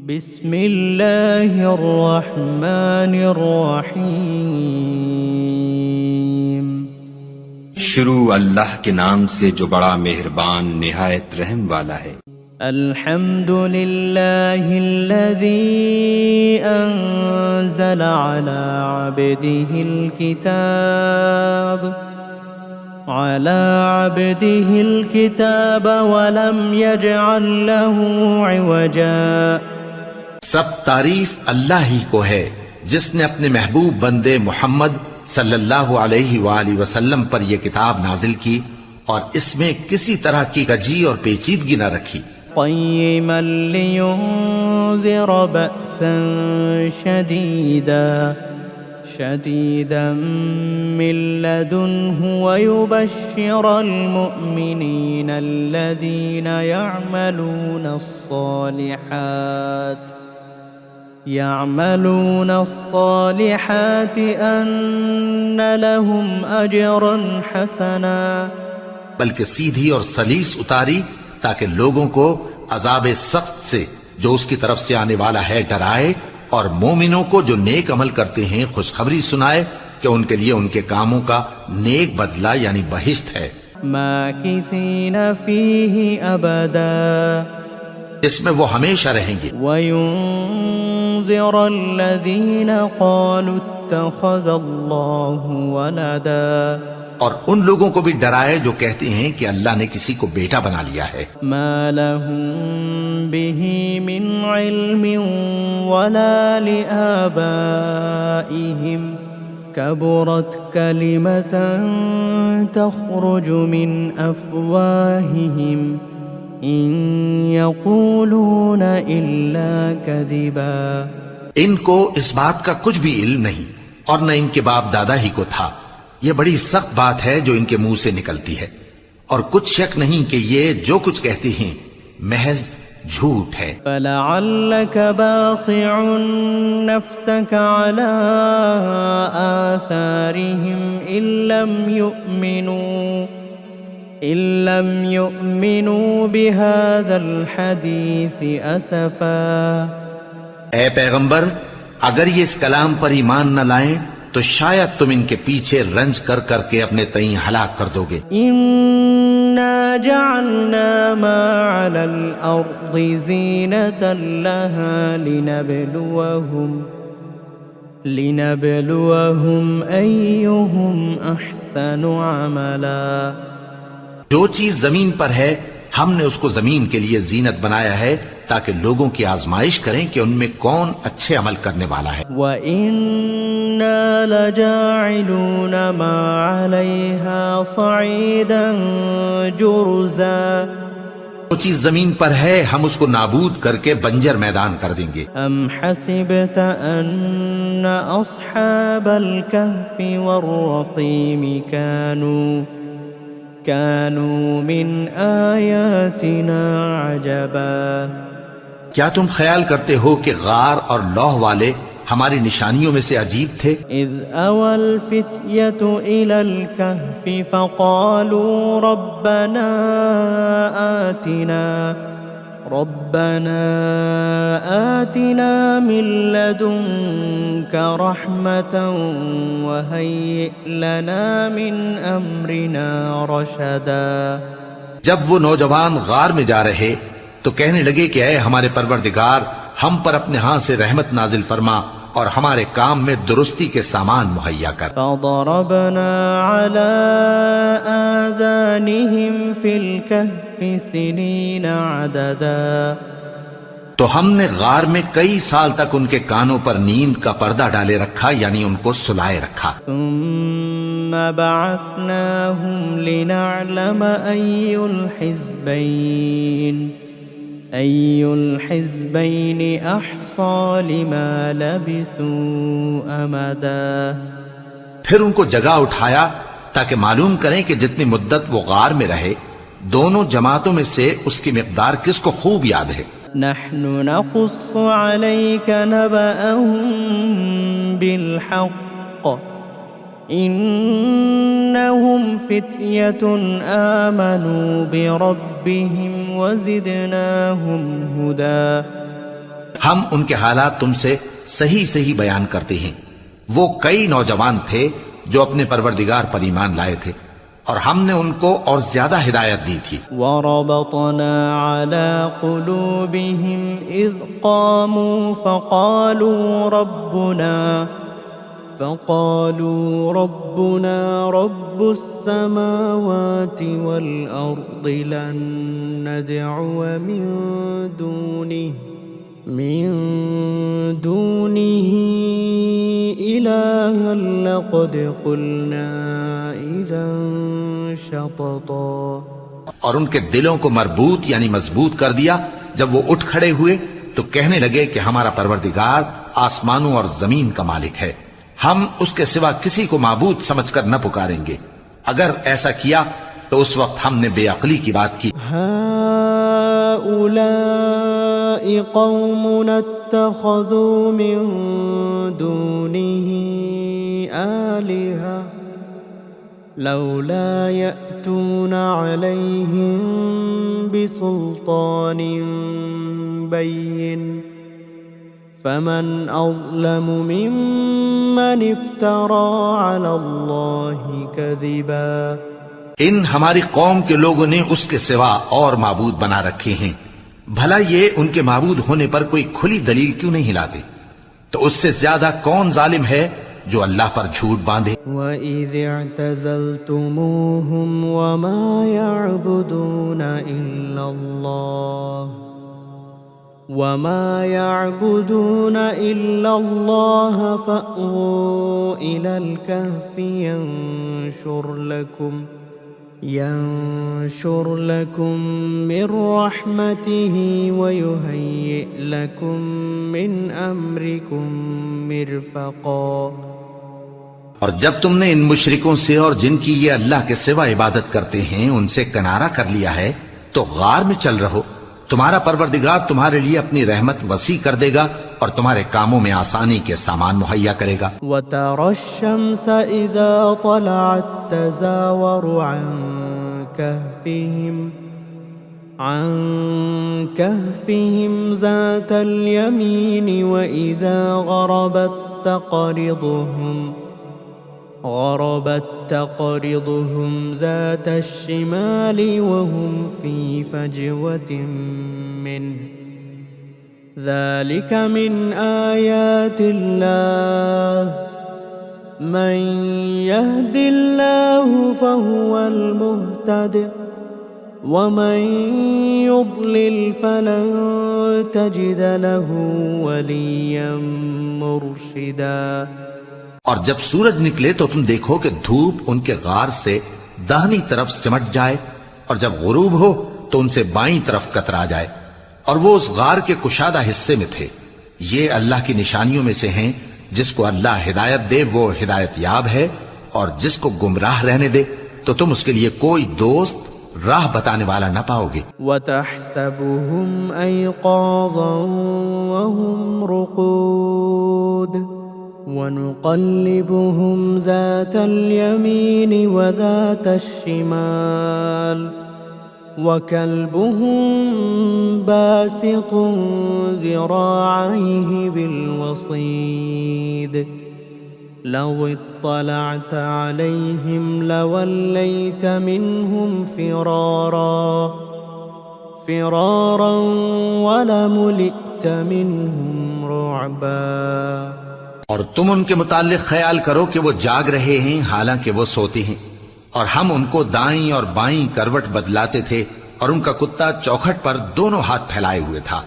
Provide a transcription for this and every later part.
بسم اللہ الرحمن الرحیم۔ شروع اللہ کے نام سے جو بڑا مہربان نہایت رحم والا ہے۔ الحمد للہ الذی انزل علی عبده الكتاب ولم يجعل له عوجا۔ سب تعریف اللہ ہی کو ہے جس نے اپنے محبوب بندے محمد صلی اللہ علیہ وآلہ وسلم پر یہ کتاب نازل کی اور اس میں کسی طرح کی کجی اور پیچیدگی نہ رکھی۔ قیما لینذر بأسا شدیدا من لدنه ويبشر المؤمنین الذین يعملون الصالحات ان لهم اجرا حسنا۔ بلکہ سیدھی اور سلیس اتاری تاکہ لوگوں کو عذاب سخت سے جو اس کی طرف سے آنے والا ہے ڈرائے، اور مومنوں کو جو نیک عمل کرتے ہیں خوشخبری سنائے کہ ان کے لیے ان کے کاموں کا نیک بدلہ یعنی بہشت ہے۔ ماکثین فیہ ابدا، اس میں وہ ہمیشہ رہیں گے۔ وینذر الذین قالوا اتخذ اللہ ولدا، اور ان لوگوں کو بھی ڈرائے جو کہتے ہیں کہ اللہ نے کسی کو بیٹا بنا لیا ہے۔ ما لهم به من علم ولا لآبائهم كبرت كلمة تخرج من أفواههم إن يقولون إلا كذبا۔ ان کو اس بات کا کچھ بھی علم نہیں اور نہ ان کے باپ دادا ہی کو تھا۔ یہ بڑی سخت بات ہے جو ان کے منہ سے نکلتی ہے، اور کچھ شک نہیں کہ یہ جو کچھ کہتے ہیں محض جھوٹ ہے۔ فلعلك باخع نفسك على آثارهم إن لم يؤمنوا بهذا الحديث أسفا۔ اے پیغمبر، اگر یہ اس کلام پر ایمان نہ لائیں تو شاید تم ان کے پیچھے رنج کر کر کے اپنے تئیں ہلاک کر دو گے۔ اِنَّا جَعَلْنَا مَا عَلَى الْأَرْضِ زِينَةً لَهَا لِنَبْلُوَهُمْ أَيُّهُمْ أَحْسَنُ عَمَلًا۔ جو چیز زمین پر ہے ہم نے اس کو زمین کے لیے زینت بنایا ہے تاکہ لوگوں کی آزمائش کریں کہ ان میں کون اچھے عمل کرنے والا ہے۔ وَإِنَّا لَجَاعِلُونَ مَا عَلَيْهَا صَعِيدًا جُرُزًا۔ جو چیز زمین پر ہے ہم اس کو نابود کر کے بنجر میدان کر دیں گے۔ أَمْ حَسِبْتَ أَنَّ أَصْحَابَ الْكَهْفِ وَالرَّقِيمِ كانوا من آیاتنا عجبا۔ کیا تم خیال کرتے ہو کہ غار اور لوح والے ہماری نشانیوں میں سے عجیب تھے؟ اذ اوى الفتية الى الكهف فقالوا ربنا آتنا من لدنك رحمة وهيئ لنا من أمرنا رشدا۔ جب وہ نوجوان غار میں جا رہے تو کہنے لگے کہ اے ہمارے پروردگار، ہم پر اپنے ہاں سے رحمت نازل فرما اور ہمارے کام میں درستی کے سامان مہیا کر۔ فضربنا على آذانهم في الكهف سنين عددا، تو ہم نے غار میں کئی سال تک ان کے کانوں پر نیند کا پردہ ڈالے رکھا، یعنی ان کو سلائے رکھا۔ ثم بعثناهم لنعلم أي الحزبين أحصى لما لبثوا أمدا۔ پھر ان کو جگہ اٹھایا تاکہ معلوم کریں کہ جتنی مدت وہ غار میں رہے دونوں جماعتوں میں سے اس کی مقدار کس کو خوب یاد ہے۔ نحن نقص عليك نبأهم بالحق إنهم فتية آمنوا بربهم وزدناهم هدى۔ ہم ان کے حالات تم سے صحیح صحیح بیان کرتے ہیں۔ وہ کئی نوجوان تھے جو اپنے پروردگار پر ایمان لائے تھے، اور ہم نے ان کو اور زیادہ ہدایت دی تھی۔ وربطنا على قلوبهم إذ قاموا فقالوا ربنا رب السماوات والأرض لن ندعو من دونه إلها لقد قلنا إذا شططا۔ اور ان کے دلوں کو مربوط یعنی مضبوط کر دیا۔ جب وہ اٹھ کھڑے ہوئے تو کہنے لگے کہ ہمارا پروردگار آسمانوں اور زمین کا مالک ہے، ہم اس کے سوا کسی کو معبود سمجھ کر نہ پکاریں گے۔ اگر ایسا کیا تو اس وقت ہم نے بے عقلی کی بات کی۔ هؤلاء قومنا اتخذوا من دونه آلهة لولا يأتون عليهم بسلطان بين فمن أظلم ممن افترى على الله كذبا۔ ان ہماری قوم کے لوگوں نے اس کے سوا اور معبود بنا رکھے ہیں، بھلا یہ ان کے معبود ہونے پر کوئی کھلی دلیل کیوں نہیں لاتے؟ تو اس سے زیادہ کون ظالم ہے جو اللہ پر جھوٹ باندھے؟ وَإِذِ اعْتَزَلْتُمُوهُمْ وَمَا يَعْبُدُونَ إِلَّا اللَّهَ فَأْوُوا إِلَى الْكَهْفِ ينشر لكم من رحمته ويهيئ لكم من أمركم مرفقا۔ اور جب تم نے ان مشرکوں سے اور جن کی یہ اللہ کے سوا عبادت کرتے ہیں ان سے کنارہ کر لیا ہے تو غار میں چل رہو، تمہارا پروردگار تمہارے لیے اپنی رحمت وسیع کر دے گا اور تمہارے کاموں میں آسانی کے سامان مہیا کرے گا۔ وَتَرَى الشَّمْسَ إِذَا طَلَعَت تَّزَاوَرُ عَن كَهْفِهِمْ ذَاتَ الْيَمِينِ وَإِذَا غَرَبَت تَّقْرِضُهُمْ ذَاتَ الشِّمَالِ وَهُمْ فِي فَجْوَةٍ مِّنْهُ ذَلِكَ مِنْ آيَاتِ اللَّهِ مَنْ يَهْدِ اللَّهُ فَهُوَ الْمُهْتَدِ وَمَنْ يُضْلِلْ فَلَنْ تَجِدَ لَهُ وَلِيًّا مُرْشِدًا۔ اور جب سورج نکلے تو تم دیکھو کہ دھوپ ان کے غار سے داہنی طرف سمٹ جائے، اور جب غروب ہو تو ان سے بائیں طرف کترا جائے، اور وہ اس غار کے کشادہ حصے میں تھے۔ یہ اللہ کی نشانیوں میں سے ہیں، جس کو اللہ ہدایت دے وہ ہدایت یاب ہے، اور جس کو گمراہ رہنے دے تو تم اس کے لیے کوئی دوست راہ بتانے والا نہ پاؤ گے۔ وَتَحْسَبُهُمْ أَيْقَاظًا وَهُمْ رُقُودٌ وَنُقَلِّبُهُمْ ذَاتَ الْيَمِينِ وَذَاتَ الشِّمَالِ وَكَلْبُهُمْ بَاسِطٌ ذِرَاعَيْهِ بِالْوَصِيدِ لَوِ اطَّلَعْتَ عَلَيْهِمْ لَوَلَّيْتَ مِنْهُمْ فِرَارًا وَلَمُلِئْتَ مِنْهُمْ رُعْبًا۔ اور تم ان کے متعلق خیال کرو کہ وہ جاگ رہے ہیں حالانکہ وہ سوتے ہیں، اور ہم ان کو دائیں اور بائیں کروٹ بدلاتے تھے، اور ان کا کتا چوکھٹ پر دونوں ہاتھ پھیلائے ہوئے تھا۔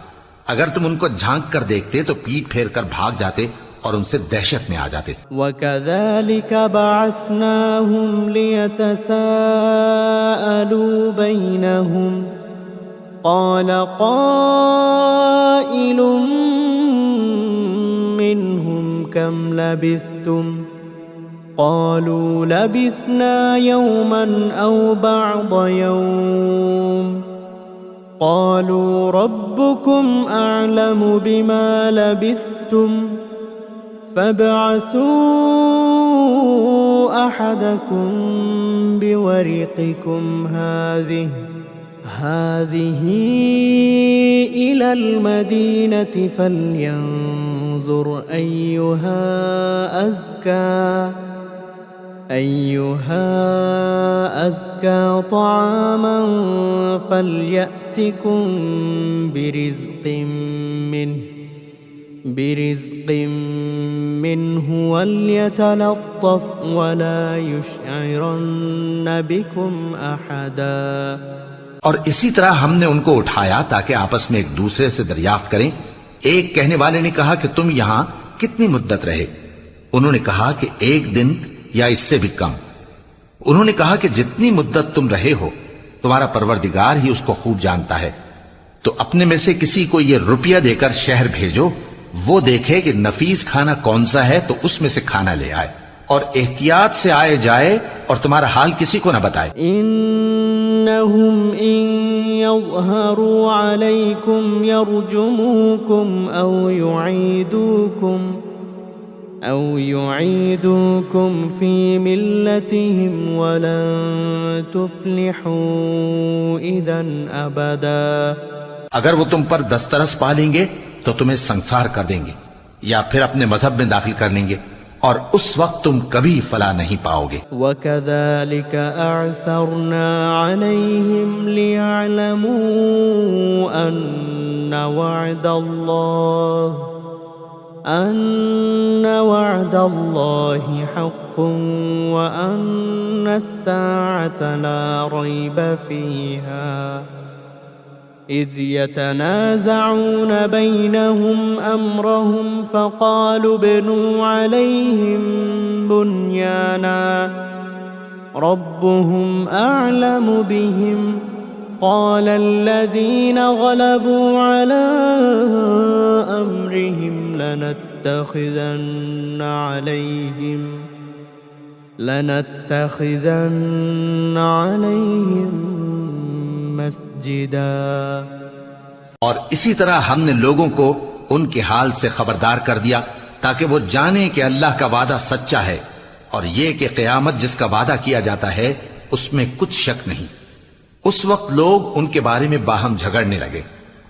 اگر تم ان کو جھانک کر دیکھتے تو پیٹ پھیر کر بھاگ جاتے اور ان سے دہشت میں آ جاتے۔ وَكَذَلِكَ بَعَثْنَاهُمْ لِيَتَسَاءَلُوا بَيْنَهُمْ قَالَ قَائِلٌ مِّنْهُمْ كَمْ لَبِثْتُمْ قَالُوا لَبِثْنَا يَوْمًا أَوْ بَعْضَ يَوْمٍ قَالُوا رَبُّكُمْ أَعْلَمُ بِمَا لَبِثْتُمْ فَابْعَثُوا أَحَدَكُمْ بِوَرِقِكُمْ هذه إلى المدينة فلينظر أيها أزكى طعاما فليأتكم برزق منه وليتلطف ولا يشعرن بكم أحدا. اور اسی طرح ہم نے ان کو اٹھایا تاکہ آپس میں ایک دوسرے سے دریافت کریں. ایک کہنے والے نے کہا کہ تم یہاں کتنی مدت رہے؟ انہوں نے کہا کہ 1 دن یا اس سے بھی کم. انہوں نے کہا کہ جتنی مدت تم رہے ہو تمہارا پروردگار ہی اس کو خوب جانتا ہے. تو اپنے میں سے کسی کو یہ روپیہ دے کر شہر بھیجو، وہ دیکھے کہ نفیس کھانا کون سا ہے تو اس میں سے کھانا لے آئے، اور احتیاط سے آئے جائے اور تمہارا حال کسی کو نہ بتائے. إنهم إن يظهروا عليكم يرجموكم أو يعيدوكم في ملتهم ولن تفلحوا إذا أبدا. اگر وہ تم پر دسترس پا لیں گے تو تمہیں سنسار کر دیں گے یا پھر اپنے مذہب میں داخل کر لیں گے، اور اس وقت تم کبھی فلاح نہیں پاؤ گے. وَكَذَلِكَ أَعْثَرْنَا عَلَيْهِمْ لِيَعْلَمُوا أَنَّ وَعْدَ اللَّهِ حَقٌّ وَأَنَّ السَّاعَةَ لَا رَيْبَ فِيهَا إِذْ يَتَنَازَعُونَ بَيْنَهُمْ أَمْرَهُمْ فَقَالُوا ابْنُوا عَلَيْهِمْ بُنْيَانًا رَبُّهُمْ أَعْلَمُ بِهِمْ قَالَ الَّذِينَ غَلَبُوا عَلَى أَمْرِهِمْ لَنَتَّخِذَنَّ عَلَيْهِمْ مسجدا. اور اسی طرح ہم نے لوگوں کو ان کے حال سے خبردار کر دیا تاکہ وہ جانیں کہ اللہ کا وعدہ سچا ہے، اور یہ کہ قیامت جس کا وعدہ کیا جاتا ہے اس میں کچھ شک نہیں. اس وقت لوگ ان کے بارے میں باہم جھگڑنے لگے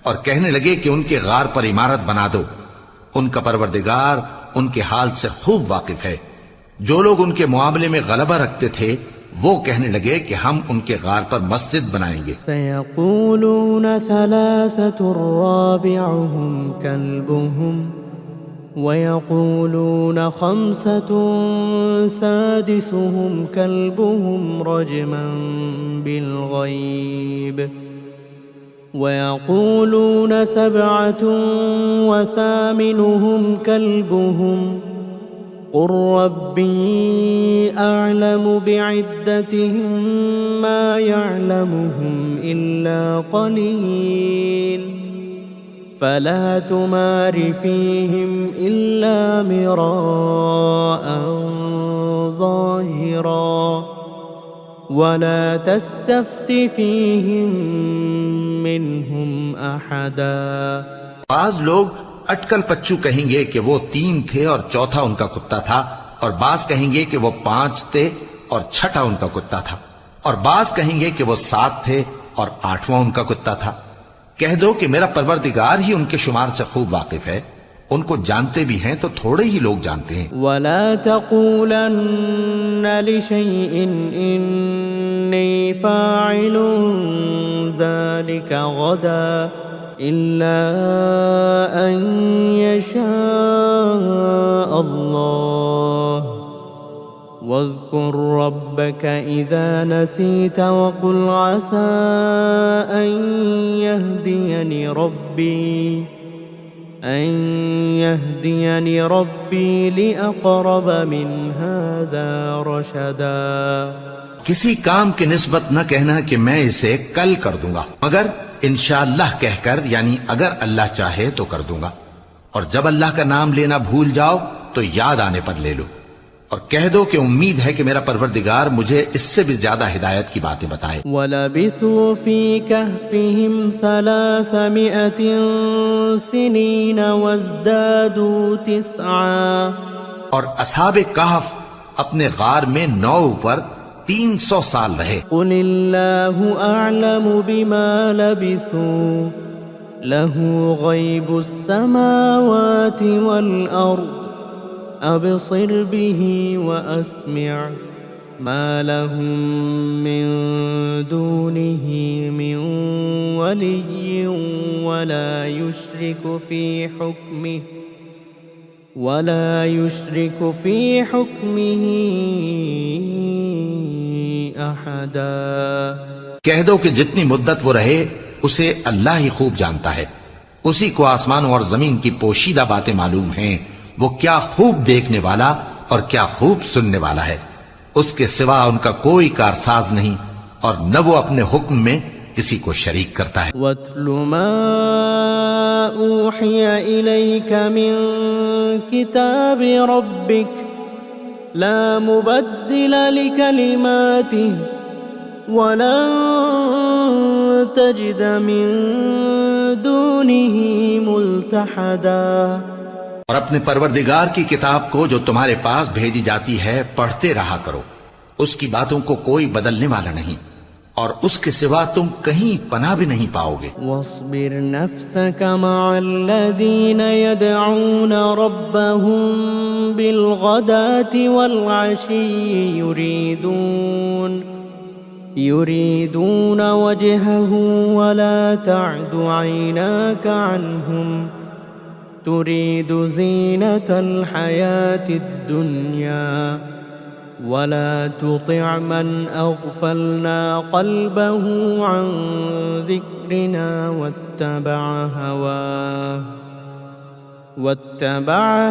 اور کہنے لگے کہ ان کے غار پر عمارت بنا دو. ان کا پروردگار ان کے حال سے خوب واقف ہے. جو لوگ ان کے معاملے میں غلبہ رکھتے تھے وہ کہنے لگے کہ ہم ان کے غار پر مسجد بنائیں گے. سيقولون 3 رابعهم كلبهم ويقولون 5 سادسهم كلبهم رجما بالغيب ويقولون 7 وثامنهم كلبهم قل ربي أعلم بعدتهم ما يعلمهم إلا قليل فلا تمار فيهم إلا مراء ظاهرا ولا تستفت فيهم منهم أحدا. بعض لوگ اٹکل پچو کہیں گے کہ وہ 3 تھے اور چوتھا ان کا کتا تھا، اور بعض کہیں گے کہ وہ 5 تھے اور چھٹا ان کا کتا تھا، اور بعض کہیں گے کہ وہ 7 تھے اور 8واں ان کا کتا تھا. کہہ دو کہ میرا پروردگار ہی ان کے شمار سے خوب واقف ہے، ان کو جانتے بھی ہیں تو تھوڑے ہی لوگ جانتے ہیں. وَلَا تَقُولَنَّ لِشَيْءٍ إِنِّي فَاعِلٌ ذَلِكَ غَدًا إِلَّا أَن يَشَاءَ اللَّهُ وَاذْكُرْ رَبَّكَ إِذَا نَسِيتَ وَقُلْ عَسَىٰ أَن يَهْدِيَنِ رَبِّي لِأَقْرَبَ مِنْ هَذَا رَشَدًا. کسی کام کی نسبت نہ کہنا کہ میں اسے کل کر دوں گا، مگر انشاءاللہ کہہ کر، یعنی اگر اللہ چاہے تو کر دوں گا. اور جب اللہ کا نام لینا بھول جاؤ تو یاد آنے پر لے لو، اور کہہ دو کہ امید ہے کہ میرا پروردگار مجھے اس سے بھی زیادہ ہدایت کی باتیں بتائے. وَلَبِثُوا فِي كَهْفِهِمْ 300 سِنِينَ وَازْدَادُوا 9. اور اصحاب کہف اپنے غار میں 9 اوپر 300 سال رہے۔ قل اللہ اعلم بما لبثوا له غیب السماوات والارض ابصر به واسمع ما لهم من دونه من ولي ولا يشرك في حكمه احدا۔ کہہ دو کہ جتنی مدت وہ رہے اسے اللہ ہی خوب جانتا ہے، اسی کو آسمانوں اور زمین کی پوشیدہ باتیں معلوم ہیں، وہ کیا خوب دیکھنے والا اور کیا خوب سننے والا ہے۔ اس کے سوا ان کا کوئی کارساز نہیں اور نہ وہ اپنے حکم میں کسی کو شریک کرتا ہے۔ وَاتْلُ مَا أُوحِيَ إِلَيْكَ مِن كِتَابِ رَبِّكَ لَا مُبَدِّلَ لِكَلِمَاتِهِ وَلَن تَجِدَ مِن دُونِهِ مُلْتَحَدًا۔ اور اپنے پروردگار کی کتاب کو جو تمہارے پاس بھیجی جاتی ہے پڑھتے رہا کرو، اس کی باتوں کو کوئی بدلنے والا نہیں اور اس کے سوا تم کہیں پناہ بھی نہیں پاؤ گے۔ واصبر نفسك مع الذين يدعون ربهم بالغداة والعشي يريدون وجهه ولا تعد عيناك عنهم تريد زينة الحياة الدنيا ولا تطع من أغفلنا قلبه عن ذكرنا واتبع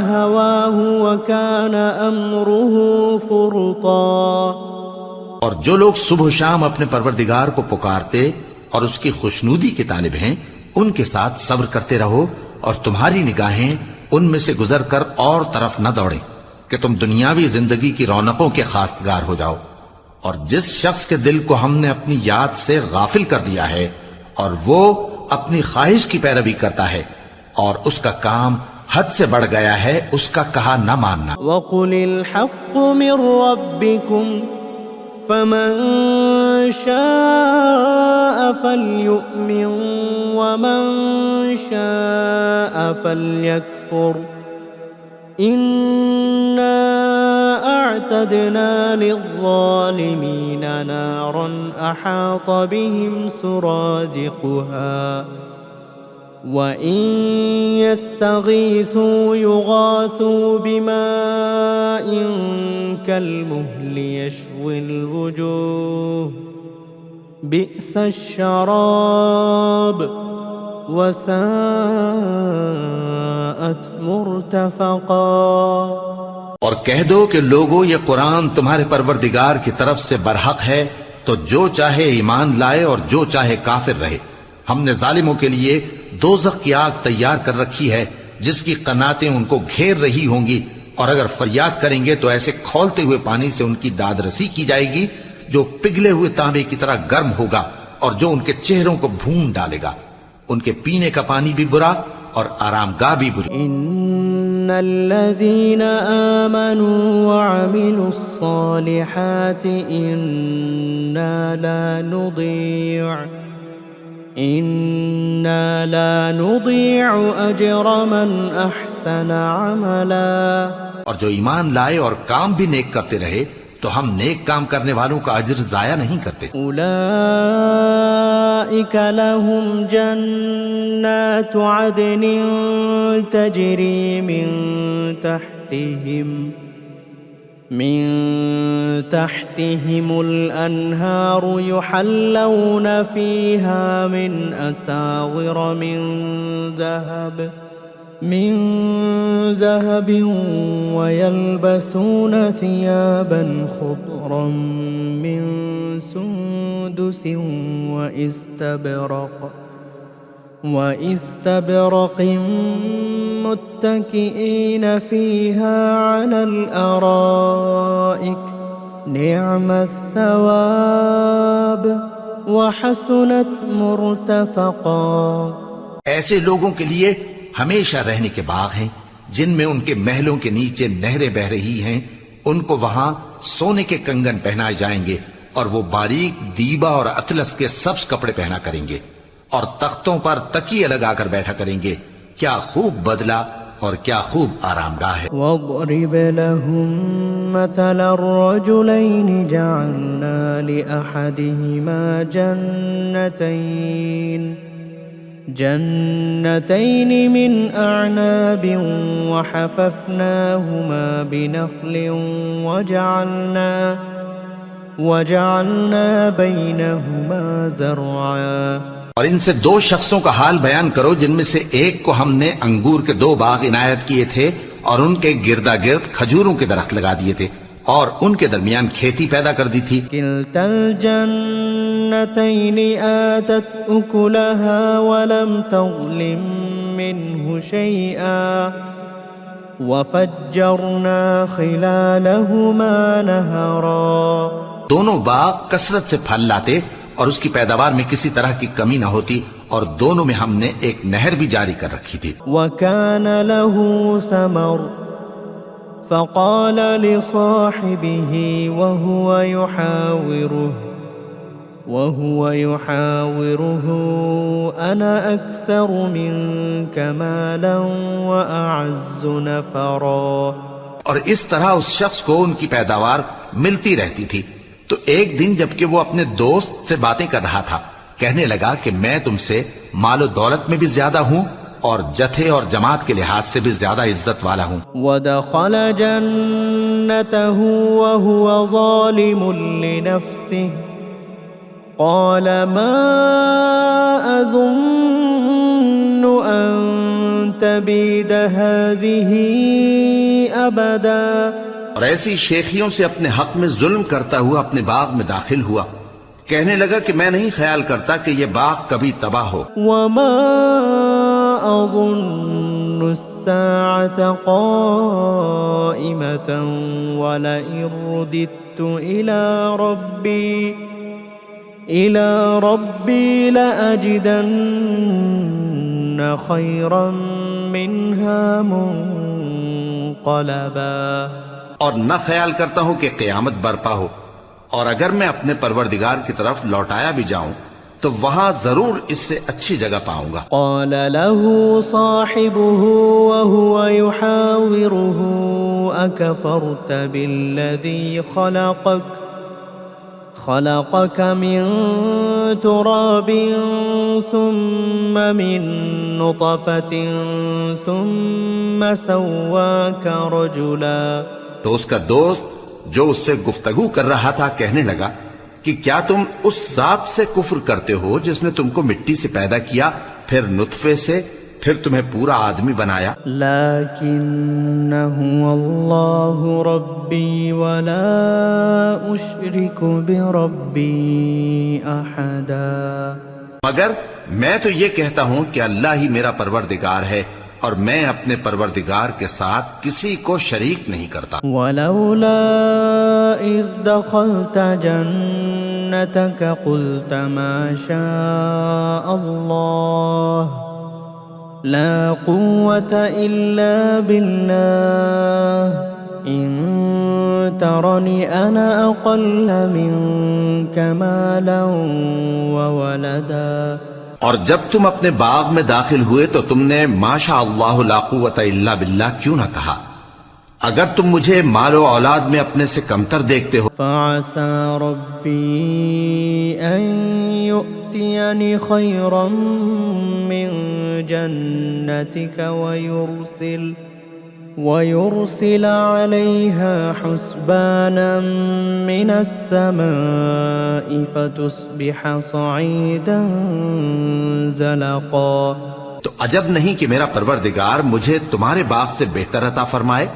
هواه وكان أمره فرطا۔ اور جو لوگ صبح و شام اپنے پروردگار کو پکارتے اور اس کی خوشنودی کے طالب ہیں، ان کے ساتھ صبر کرتے رہو اور تمہاری نگاہیں ان میں سے گزر کر اور طرف نہ دوڑیں کہ تم دنیاوی زندگی کی رونقوں کے خواستگار ہو جاؤ۔ اور جس شخص کے دل کو ہم نے اپنی یاد سے غافل کر دیا ہے اور وہ اپنی خواہش کی پیروی کرتا ہے اور اس کا کام حد سے بڑھ گیا ہے، اس کا کہا نہ ماننا۔ وَقُلِ الْحَقُّ مِن رَّبِّكُمْ فَمَن شَاءَ فَلْيُؤْمِن وَمَن شَاءَ فَلْيَكْفُرْ إِنَّا أَعْتَدْنَا لِلظَّالِمِينَ نَارًا أَحَاطَ بِهِمْ سُرَادِقُهَا وَإِن يَسْتَغِيثُوا يُغَاثُوا بِمَاءٍ كَالْمُهْلِ يَشْوِي الْوُجُوهَ بِئْسَ الشَّرَابُ وَسَاءَتْ مُرْتَفَقًا۔ اور کہہ دو کہ لوگوں، یہ قرآن تمہارے پروردگار کی طرف سے برحق ہے، تو جو چاہے ایمان لائے اور جو چاہے کافر رہے۔ ہم نے ظالموں کے لیے دوزخ کی آگ تیار کر رکھی ہے جس کی قناتیں ان کو گھیر رہی ہوں گی، اور اگر فریاد کریں گے تو ایسے کھولتے ہوئے پانی سے ان کی داد رسی کی جائے گی جو پگھلے ہوئے تانبے کی طرح گرم ہوگا اور جو ان کے چہروں کو بھون ڈالے گا۔ ان کے پینے کا پانی بھی برا اور آرام گاہ بھی بری۔ ان الذين آمنوا وعملوا الصالحات إنا لا نضيع أجر من أحسن عملا۔ اور جو ایمان لائے اور کام بھی نیک کرتے رہے تو ہم نیک کام کرنے والوں کا اجر ضائع نہیں کرتے۔ أولئك لهم جنات عدن تجري من تحتهم الأنهار يحلون فيها من أساور من ذهب ويلبسون ثيابا خضرا من سندس واستبرق متكئين فيها على الأرائك نعم الثواب وحسنت مرتفقا۔ ایسے لوگوں کے لیے ہمیشہ رہنے کے باغ ہیں جن میں ان کے محلوں کے نیچے نہریں بہ رہی ہیں، ان کو وہاں سونے کے کنگن پہنائے جائیں گے اور وہ باریک دیبا اور اطلس کے سبز کپڑے پہنا کریں گے اور تختوں پر تکیے لگا کر بیٹھا کریں گے. کیا خوب بدلہ اور کیا خوب آرام گاہ ہے. واضرب لهم مثل الرجلين جعلنا لأحدهما جنتين من أعناب وحففناهما بنخل وجعلنا بينهما زرعا. اور ان سے دو شخصوں کا حال بیان کرو جن میں سے ایک کو ہم نے انگور کے 2 باغ عنایت کیے تھے اور ان کے گردا گرد کھجوروں کے درخت لگا دیے تھے اور ان کے درمیان کھیتی پیدا کر دی تھی. كلتا الجنتين آتت أكلها ولم تظلم منه شيئا وفجرنا خلالهما نهرا. دونوں باغ کثرت سے پھل لاتے اور اس کی پیداوار میں کسی طرح کی کمی نہ ہوتی اور دونوں میں ہم نے ایک نہر بھی جاری کر رکھی تھی. وكان له ثمر فقال لصاحبه وهو يحاوره أنا أكثر منك مالا وأعز نفرا. اور اس طرح اس شخص کو ان کی پیداوار ملتی رہتی تھی. تو ایک دن جبکہ وہ اپنے دوست سے باتیں کر رہا تھا کہنے لگا کہ میں تم سے مال و دولت میں بھی زیادہ ہوں اور جتھے اور جماعت کے لحاظ سے بھی زیادہ عزت والا ہوں. ودخل جنته وهو ظالم لنفسه قال ما أظن أن تبيد هذه أبدا. اور ایسی شیخیوں سے اپنے حق میں ظلم کرتا ہوا اپنے باغ میں داخل ہوا کہنے لگا کہ میں نہیں خیال کرتا کہ یہ باغ کبھی تباہ ہو. وما أظن الساعة قائمة ولئن رددت إلى ربي لأجدن خيرا منها منقلبا. اور نہ خیال کرتا ہوں کہ قیامت برپا ہو اور اگر میں اپنے پروردگار کی طرف لوٹایا بھی جاؤں تو وہاں ضرور اس سے اچھی جگہ پاؤں گا. قال له صاحبه وهو يحاوره أكفرت بالذي خلقك من تراب ثم من نطفة ثم سواك رجلا. تو اس کا دوست جو اس سے گفتگو کر رہا تھا کہنے لگا کہ کیا تم اس ذات سے کفر کرتے ہو جس نے تم کو مٹی سے پیدا کیا پھر نطفے سے پھر تمہیں پورا آدمی بنایا. لكنه الله ربي ولا أشرك بربي أحدا. مگر میں تو یہ کہتا ہوں کہ اللہ ہی میرا پروردگار ہے اور میں اپنے پروردگار کے ساتھ کسی کو شریک نہیں کرتا. ولولا إذ دخلت جنتك قلت ما شاء الله لا قوة إلا بالله إن ترني أنا أقل منك مالا وولدا. اور جب تم اپنے باغ میں داخل ہوئے تو تم نے ماشاء اللہ لا قوت الا باللہ کیوں نہ کہا اگر تم مجھے مال و اولاد میں اپنے سے کمتر دیکھتے ہو. فعسى ربي أن يؤتيني خيرا من جنتك ويرسل عليها حسبانا من السماء فتصبح صعيدا زلقا. تو عجب نہیں کہ میرا پروردگار مجھے تمہارے باغ سے بہتر عطا فرمائے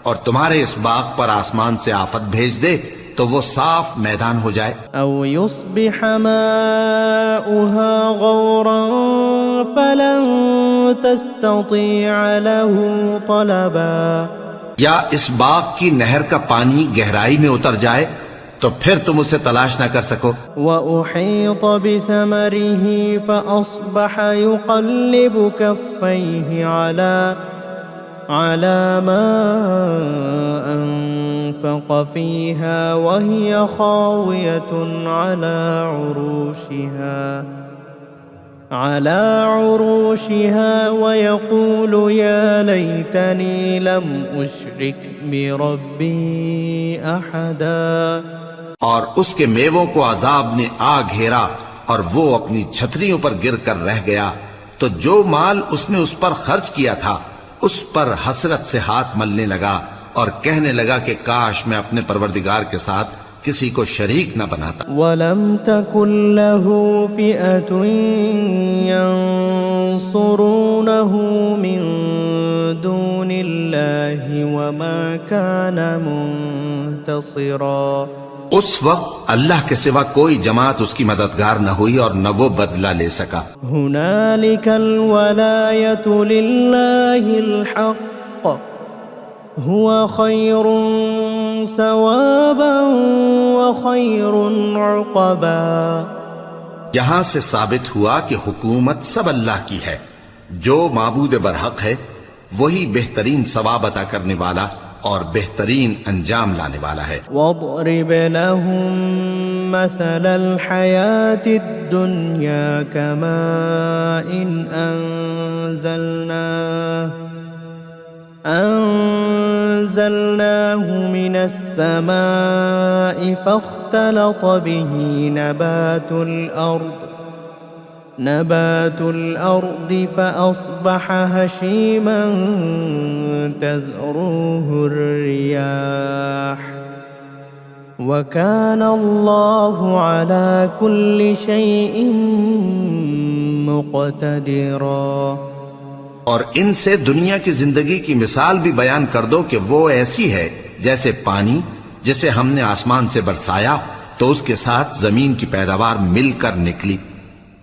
اور تمہارے اس باغ پر آسمان سے آفت بھیج دے تو وہ صاف میدان ہو جائے. او يصبح ماؤها غورا فلن تستطيع له طلبا. یا اس باغ کی نہر کا پانی گہرائی میں اتر جائے تو پھر تم اسے تلاش نہ کر سکو. وأحيط بثمره فأصبح يقلب كفيه على ما فانفق فيها وهي خاوية على عروشها ويقول يا ليتني لم أشرك بربي أحدا. اور اس کے میووں کو عذاب نے آ گھیرا اور وہ اپنی چھتریوں پر گر کر رہ گیا، تو جو مال اس نے اس پر خرچ کیا تھا اس پر حسرت سے ہاتھ ملنے لگا اور کہنے لگا کہ کاش میں اپنے پروردگار کے ساتھ کسی کو شریک نہ بناتا. وَلَمْ تَكُنْ لَهُ فِئَةٌ يَنصُرُونَهُ مِن دُونِ اللَّهِ وَمَا كَانَ مُنتَصِرًا. اس وقت اللہ کے سوا کوئی جماعت اس کی مددگار نہ ہوئی اور نہ وہ بدلہ لے سکا. هُنَالِكَ الْوَلَایَةُ لِلَّهِ الْحَقِّ هُوَ خَيْرٌ ثوابا وخیر عقبا. یہاں سے ثابت ہوا کہ حکومت سب اللہ کی ہے، جو معبود برحق ہے وہی بہترین ثواب عطا کرنے والا اور بہترین انجام لانے والا ہے. واضرب لهم مثل الحياة الدنيا كماء أنزلناه من السماء فاختلط به نبات الأرض فأصبح هشيما تذروه الرياح وكان الله على كل شيء مقتدرا. اور ان سے دنیا کی زندگی کی مثال بھی بیان کر دو کہ وہ ایسی ہے جیسے پانی جسے ہم نے آسمان سے برسایا تو اس کے ساتھ زمین کی پیداوار مل کر نکلی،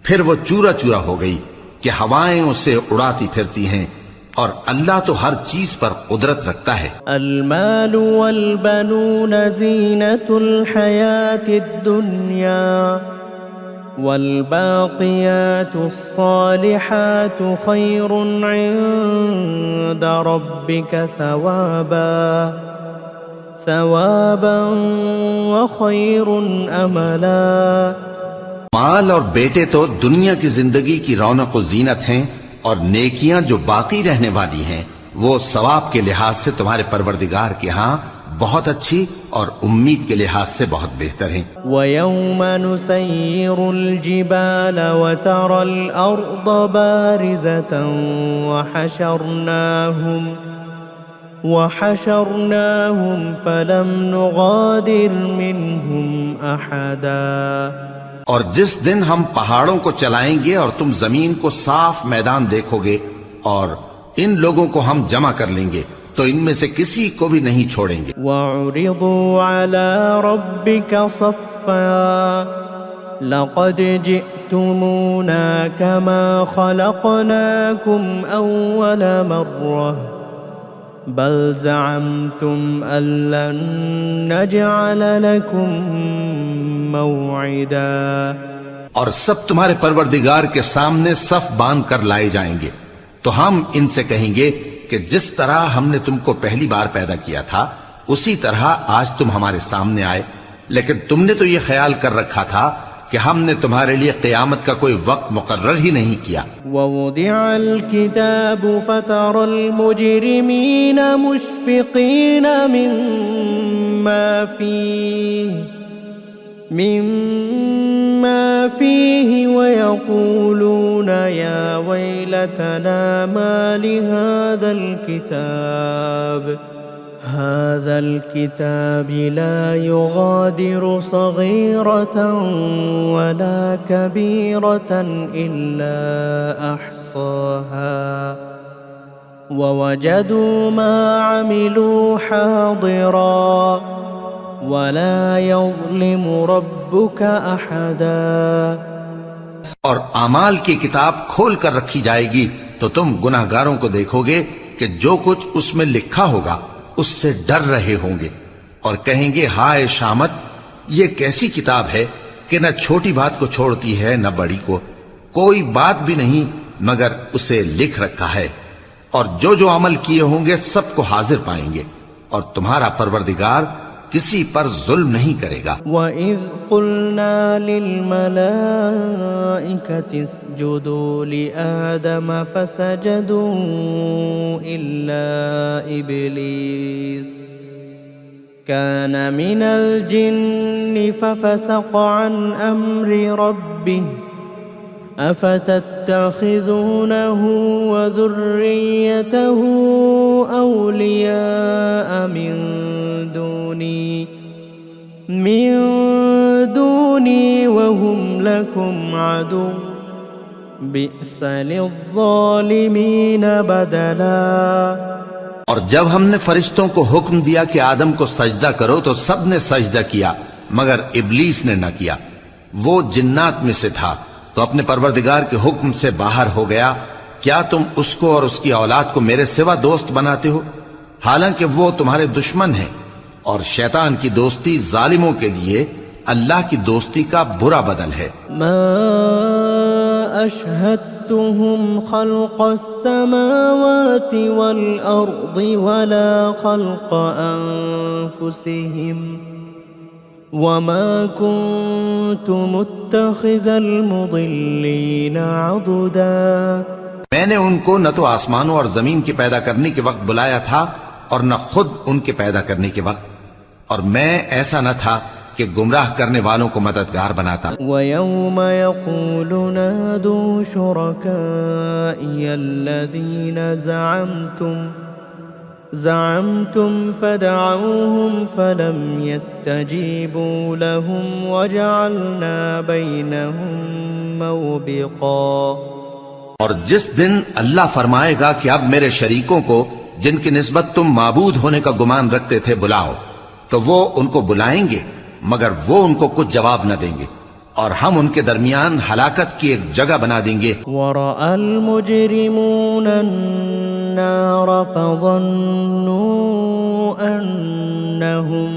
پھر وہ چورا چورا ہو گئی کہ ہوائیں اسے اڑاتی پھرتی ہیں، اور اللہ تو ہر چیز پر قدرت رکھتا ہے. المال والبنون زینة الحیاة الدنیا والباقیات الصالحات خیر عند ربک ثوابا وخیر املا. مال اور بیٹے تو دنیا کی زندگی کی رونق و زینت ہیں، اور نیکیاں جو باقی رہنے والی ہیں وہ ثواب کے لحاظ سے تمہارے پروردگار کے ہاں بہت اچھی اور امید کے لحاظ سے بہت بہتر ہیں. وَيَوْمَ نُسَيِّرُ الْجِبَالَ وَتَرَى الْأَرْضَ بَارِزَةً وَحَشَرْنَاهُمْ فَلَمْ نُغَادِرْ مِنْهُمْ أَحَدًا. اور جس دن ہم پہاڑوں کو چلائیں گے اور تم زمین کو صاف میدان دیکھو گے اور ان لوگوں کو ہم جمع کر لیں گے تو ان میں سے کسی کو بھی نہیں چھوڑیں گے. وَعُرِضُوا عَلَى رَبِّكَ صَفًّا لَقَدْ جِئْتُمُونَا كَمَا خَلَقْنَاكُمْ أَوَّلَ مَرَّةٍ بَلْ زَعَمْتُمْ أَن لَّن نَّجْعَلَ لَكُم موعدا. اور سب تمہارے پروردگار کے سامنے صف باندھ کر لائے جائیں گے تو ہم ان سے کہیں گے کہ جس طرح ہم نے تم کو پہلی بار پیدا کیا تھا اسی طرح آج تم ہمارے سامنے آئے، لیکن تم نے تو یہ خیال کر رکھا تھا کہ ہم نے تمہارے لیے قیامت کا کوئی وقت مقرر ہی نہیں کیا. وَوُضِعَ الْكِتَابُ فَتَرَى الْمُجْرِمِينَ مُشْفِقِينَ مما فيه ويقولون يا ويلتنا ما لهذا الكتاب لا يغادر صغيرة ولا كبيرة إلا أحصاها ووجدوا ما عملوا حاضرا ولا يظلم ربك احدا. اور اعمال کی کتاب کھول کر رکھی جائے گی تو تم گناہگاروں کو دیکھو گے کہ جو کچھ اس میں لکھا ہوگا اس سے ڈر رہے ہوں گے اور کہیں گے ہائے شامت، یہ کیسی کتاب ہے کہ نہ چھوٹی بات کو چھوڑتی ہے نہ بڑی کو، کوئی بات بھی نہیں مگر اسے لکھ رکھا ہے، اور جو عمل کیے ہوں گے سب کو حاضر پائیں گے، اور تمہارا پروردگار کسی پر ظلم نہیں کرے گا۔ وَإِذْ قُلْنَا لِلْمَلَائِكَةِ اسْجُدُوا لِآدَمَ فَسَجَدُوا إِلَّا إِبْلِيسَ كَانَ مِنَ الْجِنِّ فَفَسَقَ عَنْ أَمْرِ رَبِّهِ أَفَتَتَّخِذُونَهُ وَذُرِّيَّتَهُ أَوْلِيَاءَ مِن دوني وهم لكم عدو بئس للظالمين بدلا۔ اور جب ہم نے فرشتوں کو حکم دیا کہ آدم کو سجدہ کرو تو سب نے سجدہ کیا مگر ابلیس نے نہ کیا، وہ جنات میں سے تھا تو اپنے پروردگار کے حکم سے باہر ہو گیا۔ کیا تم اس کو اور اس کی اولاد کو میرے سوا دوست بناتے ہو، حالانکہ وہ تمہارے دشمن ہیں، اور شیطان کی دوستی ظالموں کے لیے اللہ کی دوستی کا برا بدل ہے۔ ما أشهدتهم خلق السماوات والأرض ولا خلق أنفسهم وما كنت متخذ المضلين عضدا۔ میں نے ان کو نہ تو آسمانوں اور زمین کے پیدا کرنے کے وقت بلایا تھا اور نہ خود ان کے پیدا کرنے کے وقت، اور میں ایسا نہ تھا کہ گمراہ کرنے والوں کو مددگار بناتا۔ وَيَوْمَ يَقُولُ نَادُوا شُرَكَائِيَ الَّذِينَ زَعَمْتُمْ فَدَعَوْهُمْ فَلَمْ يَسْتَجِيبُوا لَهُمْ وَجَعَلْنَا بَيْنَهُمْ مَوْبِقًا۔ اور جس دن اللہ فرمائے گا کہ اب میرے شریکوں کو جن کی نسبت تم معبود ہونے کا گمان رکھتے تھے بلاؤ، تو وہ ان کو بلائیں گے مگر وہ ان کو کچھ جواب نہ دیں گے، اور ہم ان کے درمیان ہلاکت کی ایک جگہ بنا دیں گے۔ وَرَأَى الْمُجْرِمُونَ النَّارَ فَظَنُّوا أَنَّهُمْ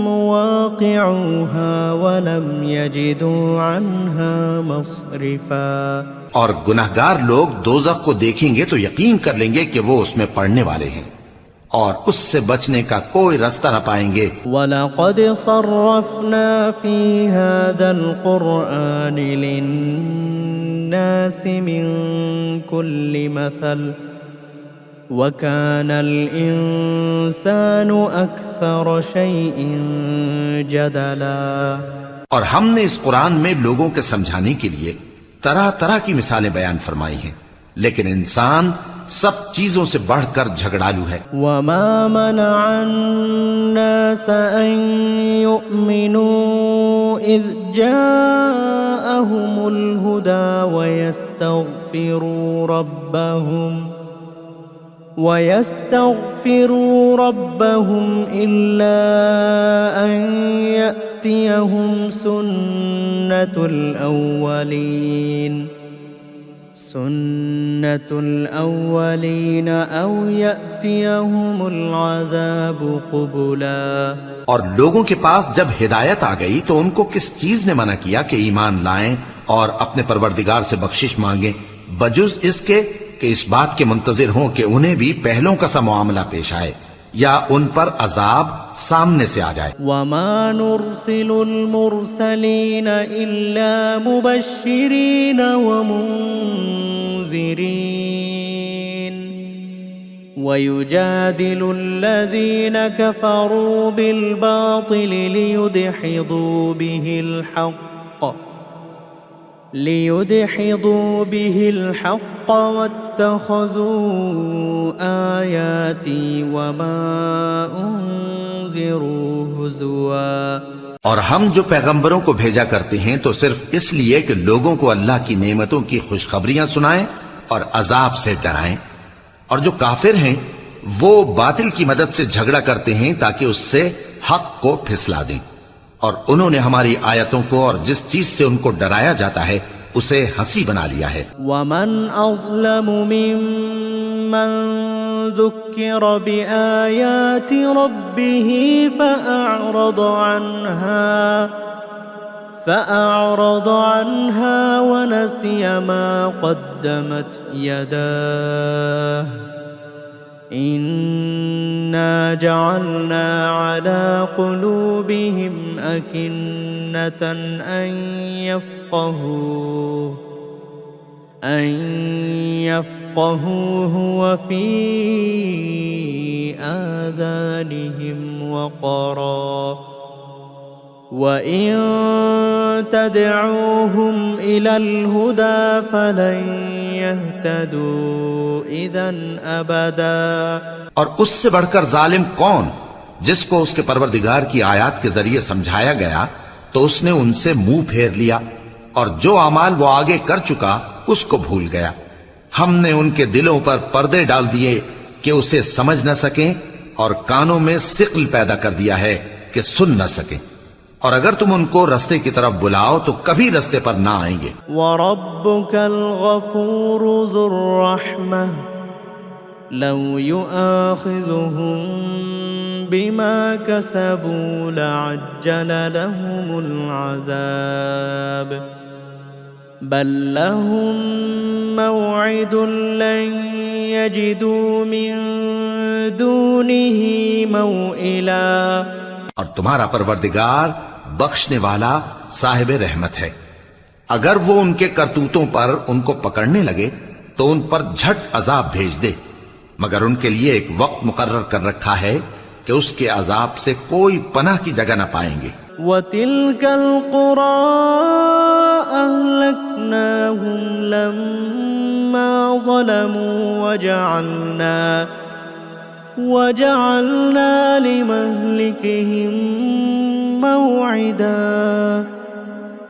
مواقعوها ولم يجدوا عنها مصرفا۔ اور گناہگار لوگ دوزخ کو دیکھیں گے تو یقین کر لیں گے کہ وہ اس میں پڑنے والے ہیں، اور اس سے بچنے کا کوئی رستہ نہ پائیں گے۔ وَلَقَدْ صَرَّفْنَا فِي هَذَا الْقُرْآنِ لِلنَّاسِ مِنْ كُلِّ مَثَلٍ وَكَانَ الْإِنسَانُ أَكْثَرَ شَيْءٍ جَدَلًا۔ اور ہم نے اس قرآن میں لوگوں کے سمجھانے کے لیے طرح طرح کی مثالیں بیان فرمائی ہیں، لیکن انسان سب چیزوں سے بڑھ کر جھگڑالو ہے۔ وَمَا مَنَعَ النَّاسَ أَن يُؤْمِنُوا إِذْ جَاءَهُمُ الْهُدَى وَيَسْتَغْفِرُوا رَبَّهُمْ إِلَّا أَن يَأْتِيَهُمْ سُنَّةُ الْأَوَّلِينَ أَوْ يَأْتِيَهُمُ الْعَذَابُ قُبُلًا۔ اور لوگوں کے پاس جب ہدایت آ گئی تو ان کو کس چیز نے منع کیا کہ ایمان لائیں اور اپنے پروردگار سے بخشش مانگیں، بجز اس کے کہ اس بات کے منتظر ہوں کہ انہیں بھی پہلوں کا سا معاملہ پیش آئے یا ان پر عذاب سامنے سے آ جائے۔ وَمَا نُرْسِلُ الْمُرْسَلِينَ إِلَّا مُبَشِّرِينَ وَمُنذِرِينَ وَيُجَادِلُ الَّذِينَ كَفَرُوا بِالْبَاطِلِ لِيُدْحِضُوا بِهِ الْحَقَّ وَاتَّخَذُوا آيَاتِي وَمَا أُنذِرُوا هُزُوًا۔ اور ہم جو پیغمبروں کو بھیجا کرتے ہیں تو صرف اس لیے کہ لوگوں کو اللہ کی نعمتوں کی خوشخبریاں سنائیں اور عذاب سے ڈرائیں، اور جو کافر ہیں وہ باطل کی مدد سے جھگڑا کرتے ہیں تاکہ اس سے حق کو پھسلا دیں، اور انہوں نے ہماری آیتوں کو اور جس چیز سے ان کو ڈرایا جاتا ہے اسے ہنسی بنا لیا ہے۔ وَمَنْ أَظْلَمُ مِمَّنْ ذُكِّرَ بِآيَاتِ رَبِّهِ فأعرض عنها ونسي ما قدمت يداه إنا جعلنا على قلوبهم أكنة أن يفقهوه وفي آذانهم وقرا وإن تدعوهم إلى الهدى فلن يهتدوا إذا أبدا. اور اس سے بڑھ کر ظالم کون جس کو اس کے پروردگار کی آیات کے ذریعے سمجھایا گیا تو اس نے ان سے منہ پھیر لیا، اور جو اعمال وہ آگے کر چکا اس کو بھول گیا. ہم نے ان کے دلوں پر پردے ڈال دیے کہ اسے سمجھ نہ سکیں، اور کانوں میں ثقل پیدا کر دیا ہے کہ سن نہ سکیں، اور اگر تم ان کو رستے کی طرف بلاؤ تو کبھی رستے پر نہ آئیں گے. وَرَبُّكَ الْغَفُورُ ذُو الرَّحْمَةِ لَوْ يُؤَاخِذُهُم بِمَا كَسَبُوا لَعَجَّلَ لَهُمُ الْعَذَابَ بَل لَّهُم مَّوْعِدٌ لَّن يَجِدُوا مِن دُونِهِ مَوْئِلًا. اور تمہارا پروردگار بخشنے والا صاحب رحمت ہے. اگر وہ ان کے کرتوتوں پر ان کو پکڑنے لگے تو ان پر جھٹ عذاب بھیج دے، مگر ان کے لیے ایک وقت مقرر کر رکھا ہے کہ اس کے عذاب سے کوئی پناہ کی جگہ نہ پائیں گے. وَتِلْكَ الْقُرَىٰ أَهْلَكْنَاهُمْ لَمَّا ظَلَمُوا وَجَعَلْنَا لِمَهْلِكِهِمْ مَوْعِدًا.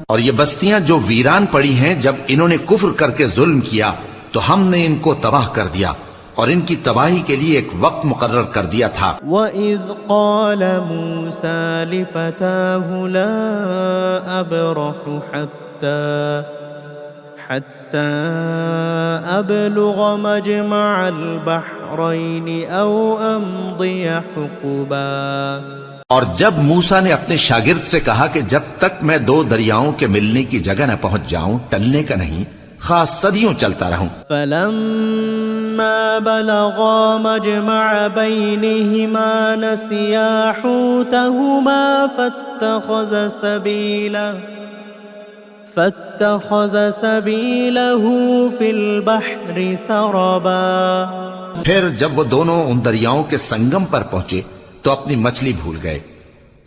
اور یہ بستیاں جو ویران پڑی ہیں جب انہوں نے کفر کر کے ظلم کیا تو ہم نے ان کو تباہ کر دیا، اور ان کی تباہی کے لیے ایک وقت مقرر کر دیا تھا. وَإِذْ قَالَ مُوسَىٰ لِفَتَاهُ لَا أَبْرَحُ حَتَّىٰ أَبْلُغَ مَجْمَعَ الْبَحْرَيْنِ أَوْ أَمْضِيَ حُقُبًا. اور جب موسیٰ نے اپنے شاگرد سے کہا کہ جب تک میں دو دریاؤں کے ملنے کی جگہ نہ پہنچ جاؤں ٹلنے کا نہیں، خاص صدیوں چلتا رہوں. فَلَمَّا بَلَغَا مَجْمَعَ بَيْنِهِمَا نَسِيَا حُوتَهُمَا فَاتَّخَذَ سَبِيلَهُ فِي الْبَحْرِ سَرَبًا. پھر جب وہ دونوں ان دریاؤں کے سنگم پر پہنچے تو اپنی مچھلی بھول گئے،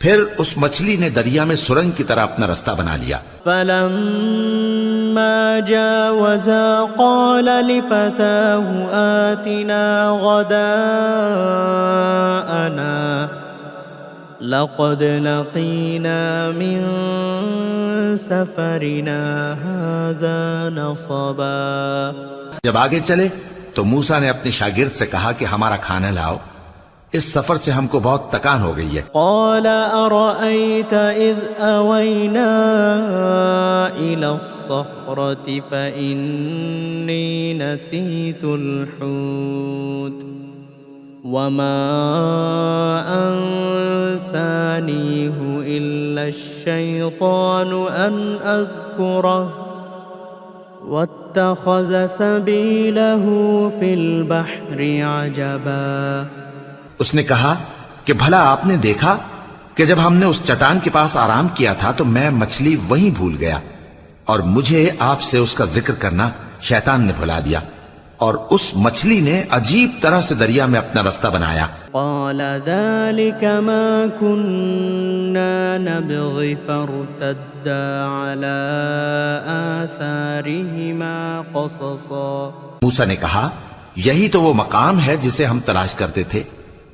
پھر اس مچھلی نے دریا میں سرنگ کی طرح اپنا رستہ بنا لیا. فَلَمَّا جَاوَزَا قَالَ لِفَتَاهُ آتِنَا غَدَاءَنَا لَقَدْ لَقِينَا مِن سَفَرِنَا هَذَا نَصَبًا. جب آگے چلے تو موسیٰ نے اپنے شاگرد سے کہا کہ ہمارا کھانا لاؤ، اس سفر سے ہم کو بہت تکان ہو گئی ہے. قال أرأيت إذ أوينا إلى الصخرة فإني نسيت الحوت وما أنسانيه إلا الشيطان أن أذكره واتخذ سبيله في البحر عجبا. اس نے کہا کہ بھلا آپ نے دیکھا کہ جب ہم نے اس چٹان کے پاس آرام کیا تھا تو میں مچھلی وہیں بھول گیا، اور مجھے آپ سے اس کا ذکر کرنا شیطان نے بھلا دیا، اور اس مچھلی نے عجیب طرح سے دریا میں اپنا رستہ بنایا. قال ذلك ما كنا نبغي فارتدا على آثارهما قصصا. موسیٰ نے کہا یہی تو وہ مقام ہے جسے ہم تلاش کرتے تھے،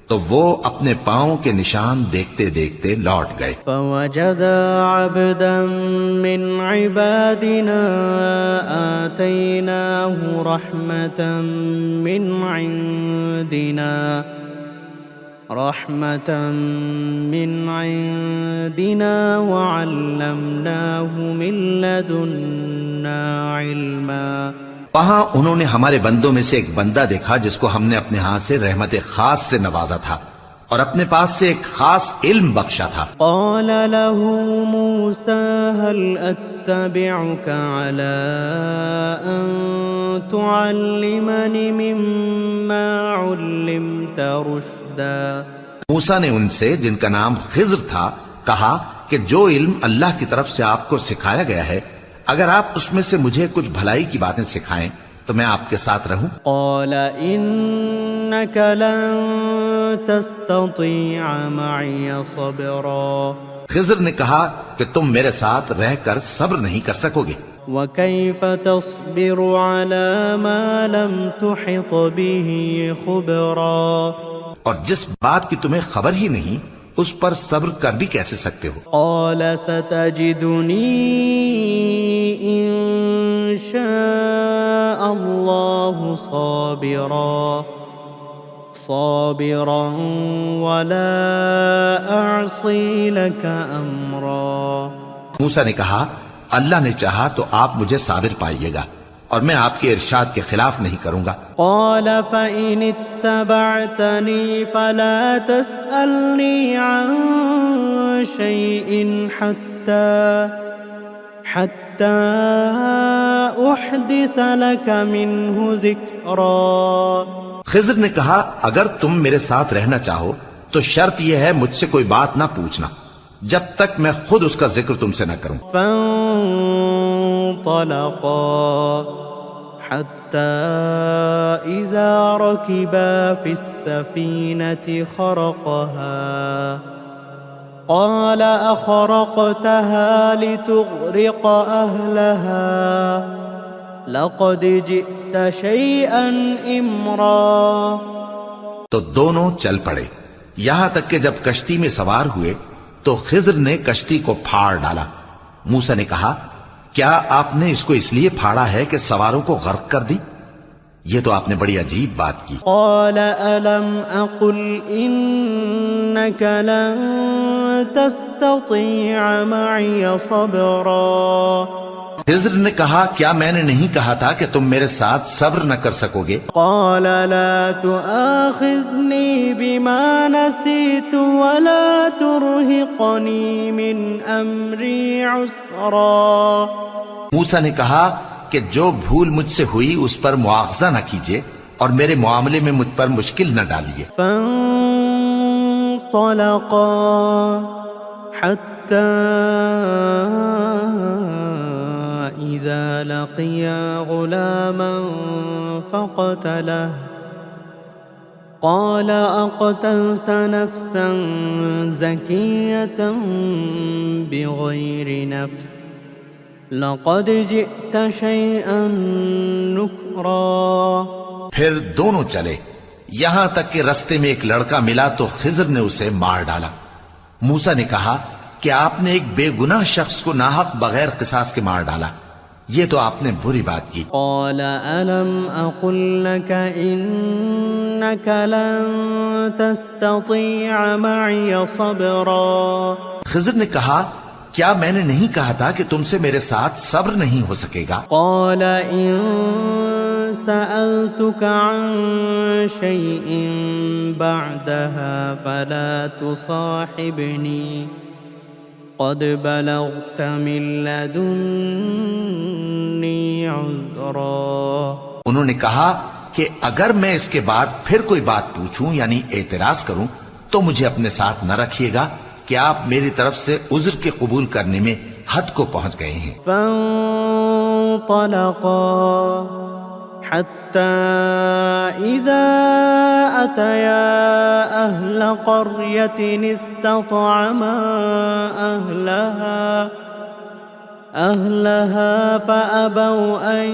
تو وہ اپنے پاؤں کے نشان دیکھتے دیکھتے لوٹ گئے. فوجدا عبدا من عبادنا آتيناه رحمة من عندنا وعلمناه من لدنا علما. وہاں انہوں نے ہمارے بندوں میں سے ایک بندہ دیکھا جس کو ہم نے اپنے ہاتھ سے رحمت خاص سے نوازا تھا، اور اپنے پاس سے ایک خاص علم بخشا تھا۔ قال له موسى هل أتبعك على أن تعلمني مما علمت رشدا۔ موسیٰ نے ان سے، جن کا نام خضر تھا، کہا کہ جو علم اللہ کی طرف سے آپ کو سکھایا گیا ہے، اگر آپ اس میں سے مجھے کچھ بھلائی کی باتیں سکھائیں تو میں آپ کے ساتھ رہوں۔ قال إنك لن تستطيع معي صبرا۔ خضر نے کہا کہ تم میرے ساتھ رہ کر صبر نہیں کر سکو گے۔ وكيف تصبر على ما لم تحط به خبرا۔ اور جس بات کی تمہیں خبر ہی نہیں، اس پر صبر کر بھی کیسے سکتے ہو؟ قال ستجدني إن شاء الله صابرا ولا أعصي لك أمرا۔ موسیٰ نے کہا اللہ نے چاہا تو آپ مجھے صابر پائیے گا اور میں آپ کے ارشاد کے خلاف نہیں کروں گا۔ قال فإن اتبعتني فلا تسألني عن شيء حتى أحدث لك منه ذكرا۔ خضر نے کہا اگر تم میرے ساتھ رہنا چاہو تو شرط یہ ہے مجھ سے کوئی بات نہ پوچھنا جب تک میں خود اس کا ذکر تم سے نہ کروں۔ فانطلقا حتى إذا ركبا في السفينة خرقها قال أخرقتها لتغرق أهلها لقد جئت شيئا إمرا۔ تو دونوں چل پڑے یہاں تک کہ جب کشتی میں سوار ہوئے تو خضر نے کشتی کو پھاڑ ڈالا۔ موسیٰ نے کہا کیا آپ نے اس کو اس لیے پھاڑا ہے کہ سواروں کو غرق کر دی؟ یہ تو آپ نے بڑی عجیب بات کی۔ قال ألم أقل إنك لن تستطيع معي صبرا۔ خضر نے کہا کیا میں نے نہیں کہا تھا کہ تم میرے ساتھ صبر نہ کر سکو گے؟ قال لا تؤاخذني بما نسيت ولا ترهقني من أمري عسرا۔ موسیٰ نے کہا کہ جو بھول مجھ سے ہوئی اس پر مواخذہ نہ کیجیے اور میرے معاملے میں مجھ پر مشکل نہ ڈالیے۔ فانطلقا حتى إذا لقيا غلاما فقتله قال أقتلت نفسا زكية بغير نفس لقد جئت شيئا نكرا۔ پھر دونوں چلے یہاں تک کہ رستے میں ایک لڑکا ملا تو خضر نے اسے مار ڈالا۔ موسیٰ نے کہا کہ آپ نے ایک بے گناہ شخص کو ناحق بغیر قصاص کے مار ڈالا، یہ تو آپ نے بری بات کی۔ قال ألم أقل لك إنك لن تستطيع معي صبرا۔ خضر نے کہا کیا میں نے نہیں کہا تھا کہ تم سے میرے ساتھ صبر نہیں ہو سکے گا؟ قال إن سألتك عن شيء بعدها فلا تصاحبني قد بلغت من لدني عذرا۔ انہوں نے کہا کہ اگر میں اس کے بعد پھر کوئی بات پوچھوں یعنی اعتراض کروں تو مجھے اپنے ساتھ نہ رکھیے گا کہ آپ میری طرف سے عذر کے قبول کرنے میں حد کو پہنچ گئے ہیں۔ فانطلقا حتى إذا أتيا أهل قرية استطعما أهلها فأبوا أن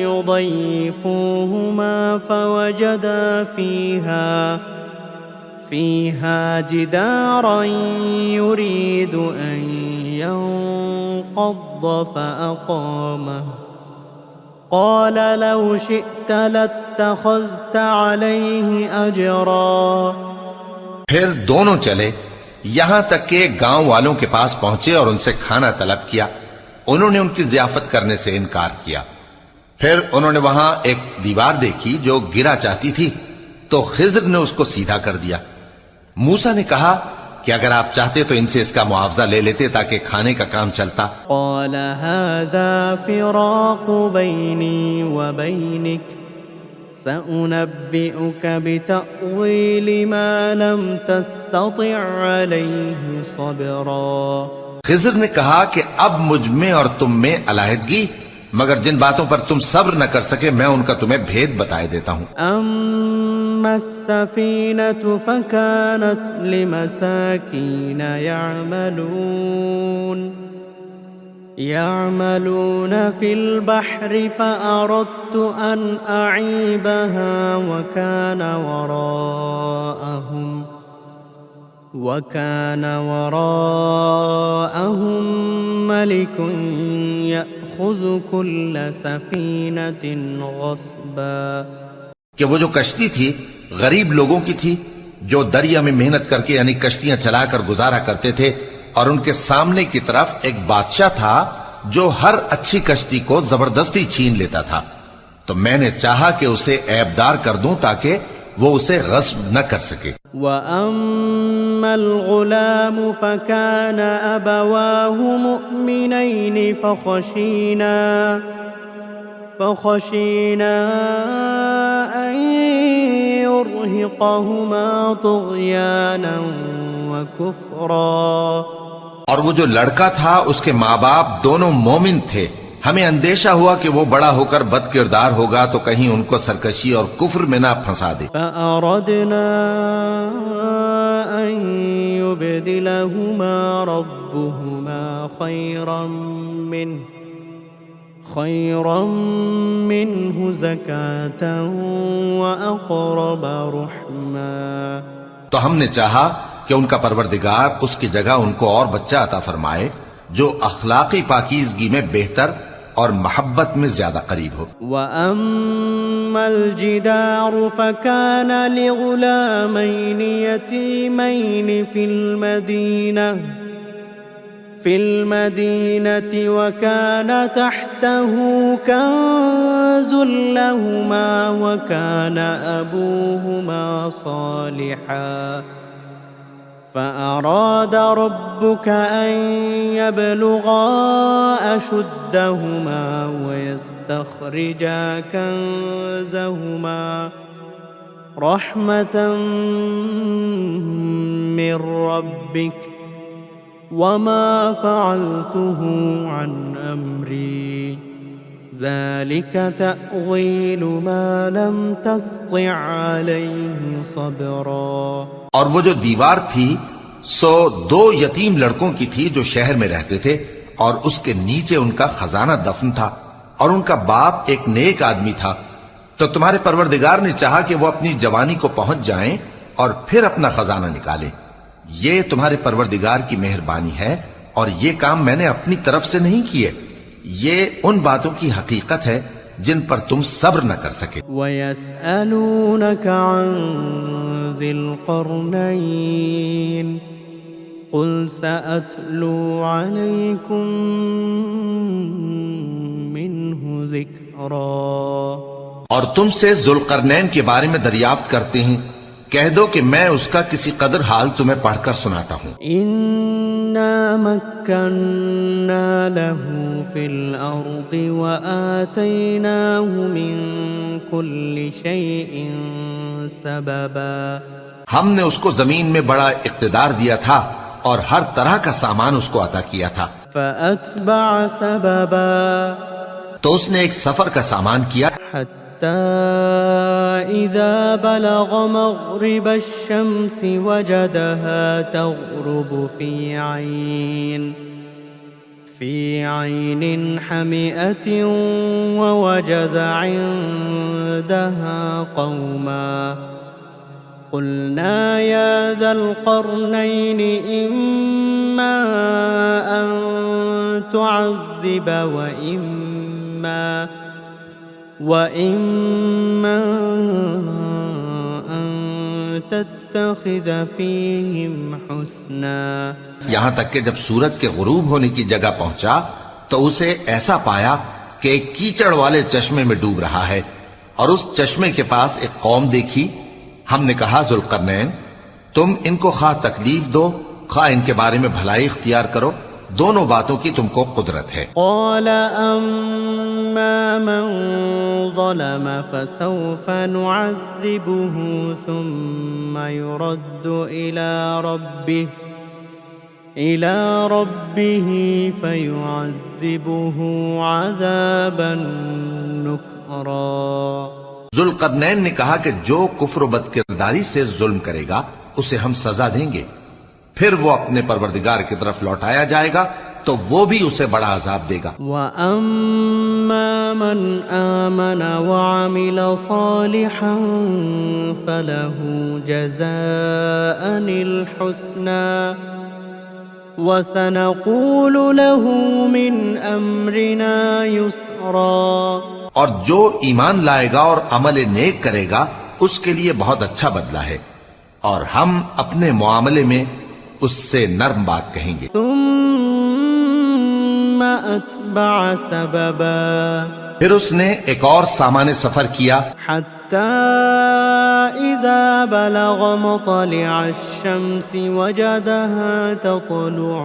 يضيفوهما فوجدا فيها جدارا يريد أن ينقض فأقامه قال لو شئت لاتخذت عليه أجرا۔ پھر دونوں چلے یہاں تک کہ گاؤں والوں کے پاس پہنچے اور ان سے کھانا طلب کیا۔ انہوں نے ان کی ضیافت کرنے سے انکار کیا۔ پھر انہوں نے وہاں ایک دیوار دیکھی جو گرا چاہتی تھی تو خضر نے اس کو سیدھا کر دیا۔ موسیٰ نے کہا کہ اگر آپ چاہتے تو ان سے اس کا معاوضہ لے لیتے تاکہ کھانے کا کام چلتا۔ قال هذا فراق بيني وبينك سأنبئك بتأويل ما لم تستطع عليه صبرا۔ خضر نے کہا کہ اب مجھ میں اور تم میں علیحدگی، مگر جن باتوں پر تم صبر نہ کر سکے میں ان کا تمہیں بھید بتائے دیتا ہوں۔ أما السفينة فكانت لمساكين يعملون في البحر فأردت أن أعيبها وكان وراءهم ملك يأخذ كل سفينة غصبا۔ کہ وہ جو کشتی تھی غریب لوگوں کی تھی جو دریا میں محنت کر کے یعنی کشتیاں چلا کر گزارا کرتے تھے، اور ان کے سامنے کی طرف ایک بادشاہ تھا جو ہر اچھی کشتی کو زبردستی چھین لیتا تھا، تو میں نے چاہا کہ اسے عیبدار کر دوں تاکہ وہ اسے غصب نہ کر سکے۔ وَأَمَّا الْغُلَامُ فَكَانَ أَبَوَاهُ مُؤْمِنَيْنِ فَخَشِينَا أَن يُرْهِقَهُمَا طُغْيَانًا وَكُفْرًا۔ اور وہ جو لڑکا تھا اس کے ماں باپ دونوں مومن تھے، ہمیں اندیشہ ہوا کہ وہ بڑا ہو کر بد کردار ہوگا تو کہیں ان کو سرکشی اور کفر میں نہ پھنسا دے۔ فَأَرَدْنَا أَن يُبْدِلَهُمَا رَبُّهُمَا خَيْرًا مِّنْهُ زَكَاةً وَأَقْرَبَ رُحْمًا۔ تو ہم نے چاہا کہ ان کا پروردگار اس کی جگہ ان کو اور بچہ عطا فرمائے جو اخلاقی پاکیزگی میں بہتر اور محبت میں زیادہ قریب ہو۔ وَأَمَّا الْجِدَارُ فَكَانَ لِغُلَامَيْنِ يَتِيمَيْنِ فِي الْمَدِينَةِ وَكَانَ تَحْتَهُ كَنزٌ لَهُمَا وَكَانَ أَبُوهُمَا صَالِحًا فأراد ربك أن يبلغا أشدهما ويستخرجا كنزهما رحمة من ربك وما فعلته عن أمري ذلك تأويل ما لم تستطع عليه صبرا۔ اور وہ جو دیوار تھی سو 2 یتیم لڑکوں کی تھی جو شہر میں رہتے تھے، اور اس کے نیچے ان کا خزانہ دفن تھا، اور ان کا باپ ایک نیک آدمی تھا، تو تمہارے پروردگار نے چاہا کہ وہ اپنی جوانی کو پہنچ جائیں اور پھر اپنا خزانہ نکالے۔ یہ تمہارے پروردگار کی مہربانی ہے، اور یہ کام میں نے اپنی طرف سے نہیں کیے، یہ ان باتوں کی حقیقت ہے جن پر تم صبر نہ کر سکے۔ وَيَسْأَلُونَكَ عَنْ ذِي الْقَرْنَيْنِ قُلْ سَأَتْلُو عَلَيْكُمْ مِنْهُ ذِكْرًا۔ اور تم سے ذوالقرنین کے بارے میں دریافت کرتے ہیں، کہہ دو کہ میں اس کا کسی قدر حال تمہیں پڑھ کر سناتا ہوں۔ إِنَّا مَكَّنَّا لَهُ فِي الْأَرْضِ وَآتَيْنَاهُ مِنْ كُلِّ شَيْءٍ سَبَبًا۔ ہم نے اس کو زمین میں بڑا اقتدار دیا تھا اور ہر طرح کا سامان اس کو عطا کیا تھا۔ فَأَتْبَعَ سَبَبًا، تو اس نے ایک سفر کا سامان کیا، حَتَّى إِذَا بَلَغَ مَغْرِبَ الشَّمْسِ وَجَدَهَا تَغْرُبُ فِي عَيْنٍ حَمِئَةٍ وَوَجَدَ عِندَهَا قَوْمًا قُلْنَا يَا ذَا الْقَرْنَيْنِ إِمَّا أَن تُعَذِّبَ وَإِمَّا أَن تَتَّخِذَ فِيهِمْ حُسْنًا۔ یہاں تک کہ جب سورج کے غروب ہونے کی جگہ پہنچا تو اسے ایسا پایا کہ ایک کیچڑ والے چشمے میں ڈوب رہا ہے، اور اس چشمے کے پاس ایک قوم دیکھی۔ ہم نے کہا ذوالقرنین، تم ان کو خواہ تکلیف دو خواہ ان کے بارے میں بھلائی اختیار کرو، دونوں باتوں کی تم کو قدرت ہے۔ قال أما من ظلم فسوف نعذبه ثم يرد إلى ربه فيعذبه عذابا نكرا۔ ذوالقرنین نے کہا کہ جو کفر و بد کرداری سے ظلم کرے گا اسے ہم سزا دیں گے، پھر وہ اپنے پروردگار کی طرف لوٹایا جائے گا تو وہ بھی اسے بڑا عذاب دے گا۔ وَأَمَّا مَنْ آمَنَ وَعَمِلَ صَالِحًا فَلَهُ جَزَاءً الْحُسْنَى وَسَنَقُولُ لَهُ مِنْ أَمْرِنَا يُسْرًا۔ اور جو ایمان لائے گا اور عمل نیک کرے گا اس کے لیے بہت اچھا بدلہ ہے، اور ہم اپنے معاملے میں اس سے نرم بات کہیں گے۔ ثم أتبع سببا، پھر اس نے ایک اور سامان سفر کیا، حتى إذا بلغ مطلع الشمس وجدها تطلع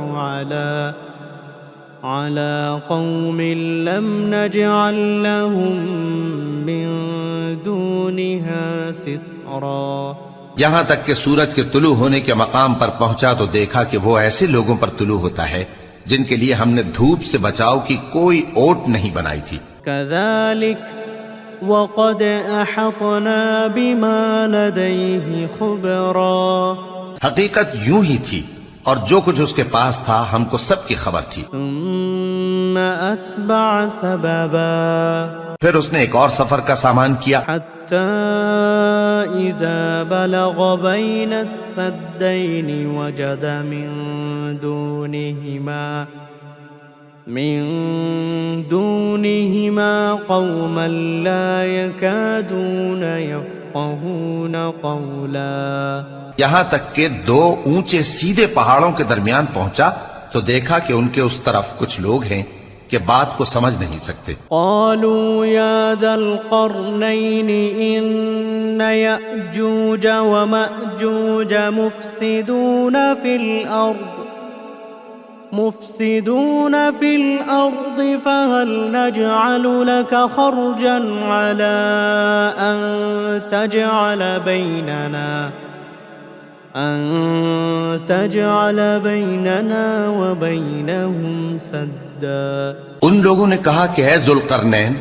على قوم لم نجعل لهم من دونها سترا۔ یہاں تک کہ سورج کے طلوع ہونے کے مقام پر پہنچا تو دیکھا کہ وہ ایسے لوگوں پر طلوع ہوتا ہے جن کے لیے ہم نے دھوپ سے بچاؤ کی کوئی اوٹ نہیں بنائی تھی۔ كذلك وقد أحطنا بما لديه خبرا، حقیقت یوں ہی تھی اور جو کچھ اس کے پاس تھا ہم کو سب کی خبر تھی۔ ثم أتبع سببا، پھر اس نے ایک اور سفر کا سامان کیا، حتى إذا بلغ بين السدين وجد من دونهما قوما لا يكادون يفقهون قولا۔ یہاں تک کہ دو اونچے سیدھے پہاڑوں کے درمیان پہنچا تو دیکھا کہ ان کے اس طرف کچھ لوگ ہیں کہ بات کو سمجھ نہیں سکتے۔ قالوا يا ذا القرنين إن يأجوج ومأجوج مفسدون في الأرض فهل نجعل لك خرجا على أن تجعل بيننا وبينهم سدا۔ ان لوگوں نے کہا کہ اے ذوالقرنین،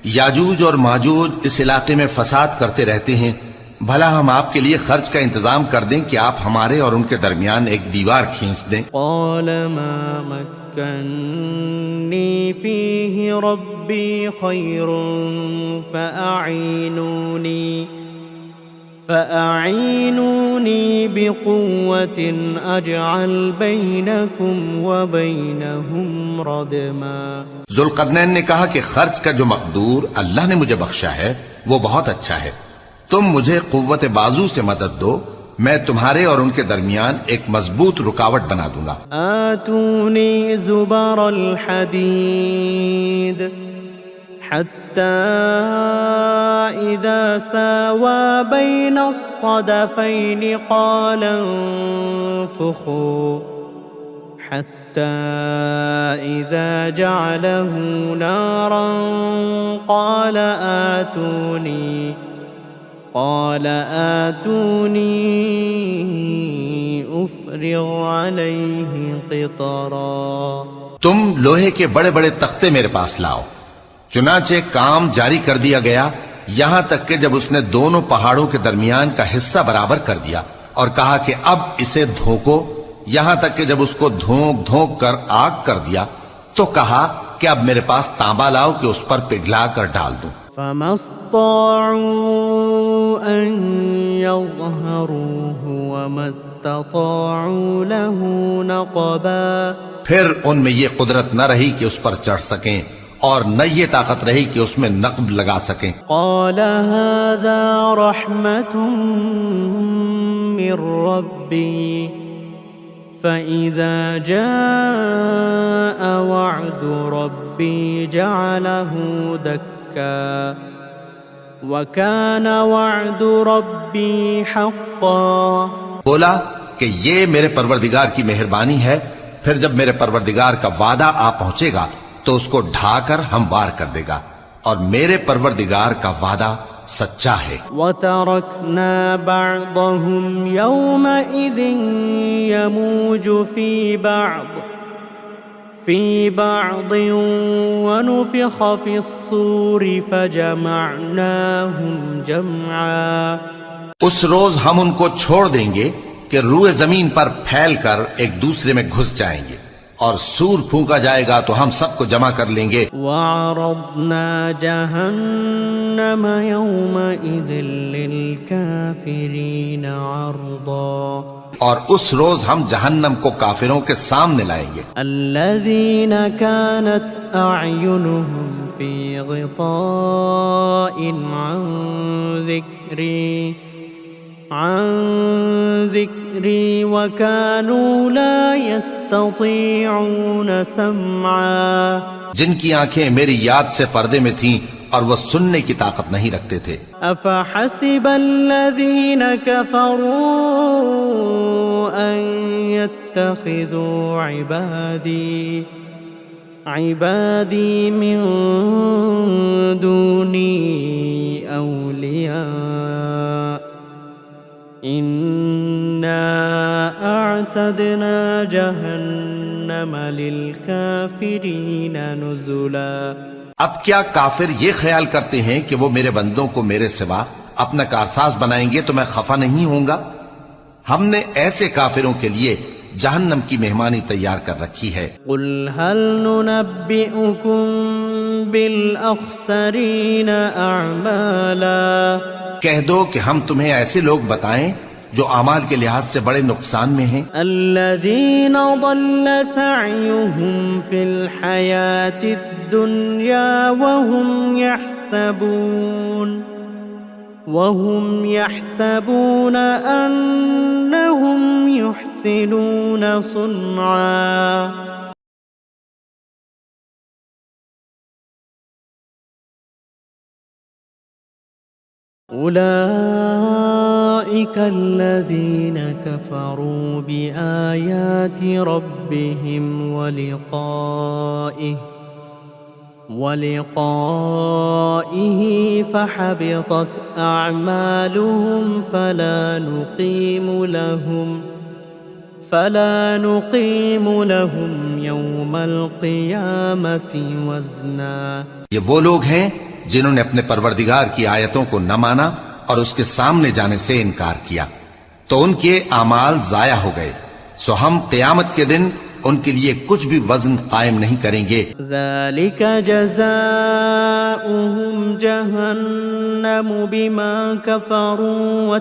یاجوج اور ماجوج اس علاقے میں فساد کرتے رہتے ہیں، بھلا ہم آپ کے لیے خرچ کا انتظام کر دیں کہ آپ ہمارے اور ان کے درمیان ایک دیوار کھینچ دیں۔ قال ما مكنني فيه ربي خير فأعينوني بقوة أجعل بينكم وبينهم ردما۔ ذوالقرنین نے کہا کہ خرچ کا جو مقدور اللہ نے مجھے بخشا ہے وہ بہت اچھا ہے، تم مجھے قوت بازو سے مدد دو، میں تمہارے اور ان کے درمیان ایک مضبوط رکاوٹ بنا دوں گا۔ آتونی زبر الحدید حتى إذا ساوى بين الصدفين قال انفخوا حتى إذا جعله نارا قال آتوني أفرغ عليه قطرا۔ تم لوہے کے بڑے بڑے تختے میرے پاس لاؤ۔ چنانچہ کام جاری کر دیا گیا یہاں تک کہ جب اس نے دونوں پہاڑوں کے درمیان کا حصہ برابر کر دیا اور کہا کہ اب اسے دھوکو، یہاں تک کہ جب اس کو دھونک دھونک کر آگ کر دیا تو کہا کہ اب میرے پاس تانبا لاؤ کہ اس پر پگھلا کر ڈال دوں۔ فما استطاعوا أن يظهروه وما استطاعوا له نقبا۔ پھر ان میں یہ قدرت نہ رہی کہ اس پر چڑھ سکیں اور نہ یہ طاقت رہی کہ اس میں نقب لگا سکیں۔ قال هذا رحمة من ربي فإذا جاء وعد ربي جعله دكا وكان وعد ربي حقا۔ بولا کہ یہ میرے پروردگار کی مہربانی ہے، پھر جب میرے پروردگار کا وعدہ آ پہنچے گا تو اس کو ڈھا کر ہموار کر دے گا، اور میرے پروردگار کا وعدہ سچا ہے۔ وَتَرَكْنَا بَعْضَهُمْ يَوْمَئِذٍ يَمُوجُ فِي بَعْضٍ وَنُفِخَ فِي الصُّورِ فَجَمَعْنَاهُمْ جَمْعًا۔ اس روز ہم ان کو چھوڑ دیں گے کہ روئے زمین پر پھیل کر ایک دوسرے میں گھس جائیں گے، اور سور پھونکا جائے گا تو ہم سب کو جمع کر لیں گے۔ وَعَرَضْنَا جَهَنَّمَ يَوْمَئِذٍ لِلْكَافِرِينَ عَرْضًا۔ اور اس روز ہم جہنم کو کافروں کے سامنے لائیں گے۔ الَّذِينَ كَانَتْ أَعْيُنُهُمْ فِي غِطَاءٍ عَنْ ذِكْرِي وَكَانُوا لَا يَسْتَطِيعُونَ سَمْعًا۔ جن کی آنکھیں میری یاد سے پردے میں تھیں اور وہ سننے کی طاقت نہیں رکھتے تھے۔ أَفَحَسِبَ الَّذِينَ كَفَرُوا أَن يَتَّخِذُوا عِبَادِي مِن دُونِي أَوْلِيَاءَ إِنَّا أَعْتَدْنَا جَهَنَّمَ لِلْكَافِرِينَ نُزُلًا۔ اب کیا کافر یہ خیال کرتے ہیں کہ وہ میرے بندوں کو میرے سوا اپنا کارساز بنائیں گے تو میں خفا نہیں ہوں گا؟ ہم نے ایسے کافروں کے لیے جہنم کی مہمانی تیار کر رکھی ہے۔ قُلْ هَلْ نُنَبِّئُكُمْ بِالْأَخْسَرِينَ أَعْمَالًا۔ کہہ دو کہ ہم تمہیں ایسے لوگ بتائیں جو اعمال کے لحاظ سے بڑے نقصان میں ہیں۔ الَّذِينَ ضَلَّ سَعْيُهُمْ فِي الْحَيَاةِ الدُّنْيَا وَهُمْ يَحْسَبُونَ أَنَّهُمْ يُحْسِنُونَ صُنْعًا۔ أُولَئِكَ الَّذِينَ كَفَرُوا بِآيَاتِ رَبِّهِمْ وَلِقَائِهِ فَحَبِطَتْ أَعْمَالُهُمْ فَلَا نُقِيمُ لَهُمْ يَوْمَ الْقِيَامَةِ وَزْنًا۔ یہ وہ لوگ ہیں جنہوں نے اپنے پروردگار کی آیتوں کو نہ مانا اور اس کے سامنے جانے سے انکار کیا، تو ان کے اعمال ضائع ہو گئے، سو ہم قیامت کے دن ان کے لیے کچھ بھی وزن قائم نہیں کریں گے۔ ذَلِكَ جَزَاؤُهُمْ جَهَنَّمُ بِمَا كَفَرُوا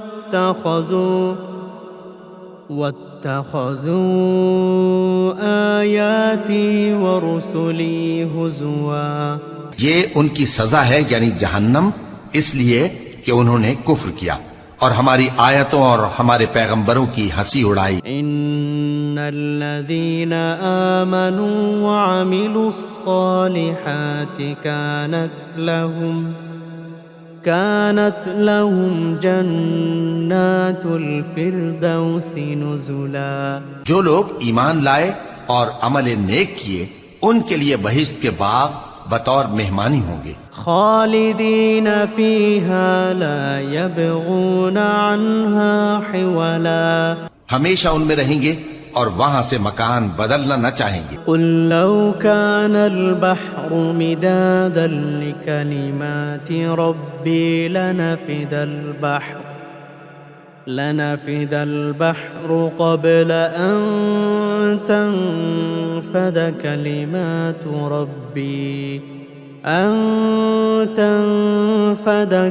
وَاتَّخَذُوا آيَاتِي وَرُسُلِي هُزُوًا۔ یہ ان کی سزا ہے، یعنی جہنم، اس لیے کہ انہوں نے کفر کیا اور ہماری آیتوں اور ہمارے پیغمبروں کی ہنسی اڑائی۔ ان الذين آمنوا وعملوا الصالحات كانت لهم جنات الفردوس نزلا۔ جو لوگ ایمان لائے اور عمل نیک کیے ان کے لیے بہشت کے باغ بطور مہمانی ہوں گے۔ خالدین فیہا لا یبغون عنہا حولا۔ ہمیشہ ان میں رہیں گے اور وہاں سے مکان بدلنا نہ چاہیں گے۔ قل لو کان البحر مدادا لکلمات ربی لنفد البحر قبل ان تنفد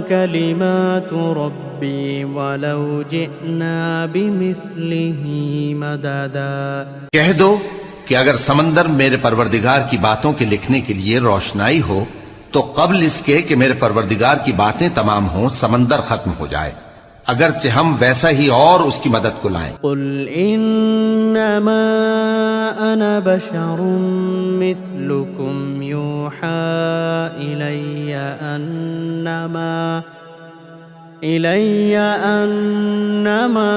كلمات ربي ولو جئنا بمثله مددا۔ کہہ دو کہ اگر سمندر میرے پروردگار کی باتوں کے لکھنے کے لیے روشنائی ہو تو قبل اس کے کہ میرے پروردگار کی باتیں تمام ہوں سمندر ختم ہو جائے، اگرچہ ہم ویسا ہی اور اس کی مدد کو لائیں۔ قل انما انا بشر مثلكم يوحى الي إلي أنما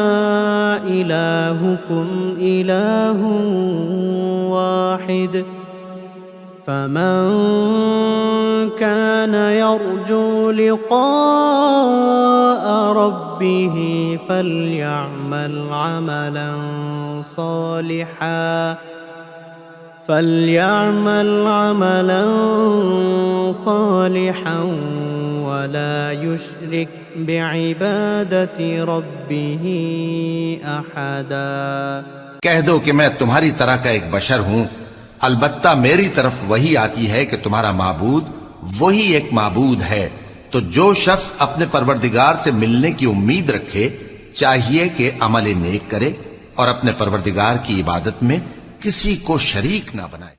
إلهكم إله واحد فمن كان يرجو لقاء ربه فليعمل عملا صالحا ولا يشرك بعبادة ربه أحدا۔ کہہ دو کہ میں تمہاری طرح کا ایک بشر ہوں، البتہ میری طرف وہی آتی ہے کہ تمہارا معبود وہی ایک معبود ہے، تو جو شخص اپنے پروردگار سے ملنے کی امید رکھے چاہیے کہ عمل نیک کرے اور اپنے پروردگار کی عبادت میں کسی کو شریک نہ بنائے۔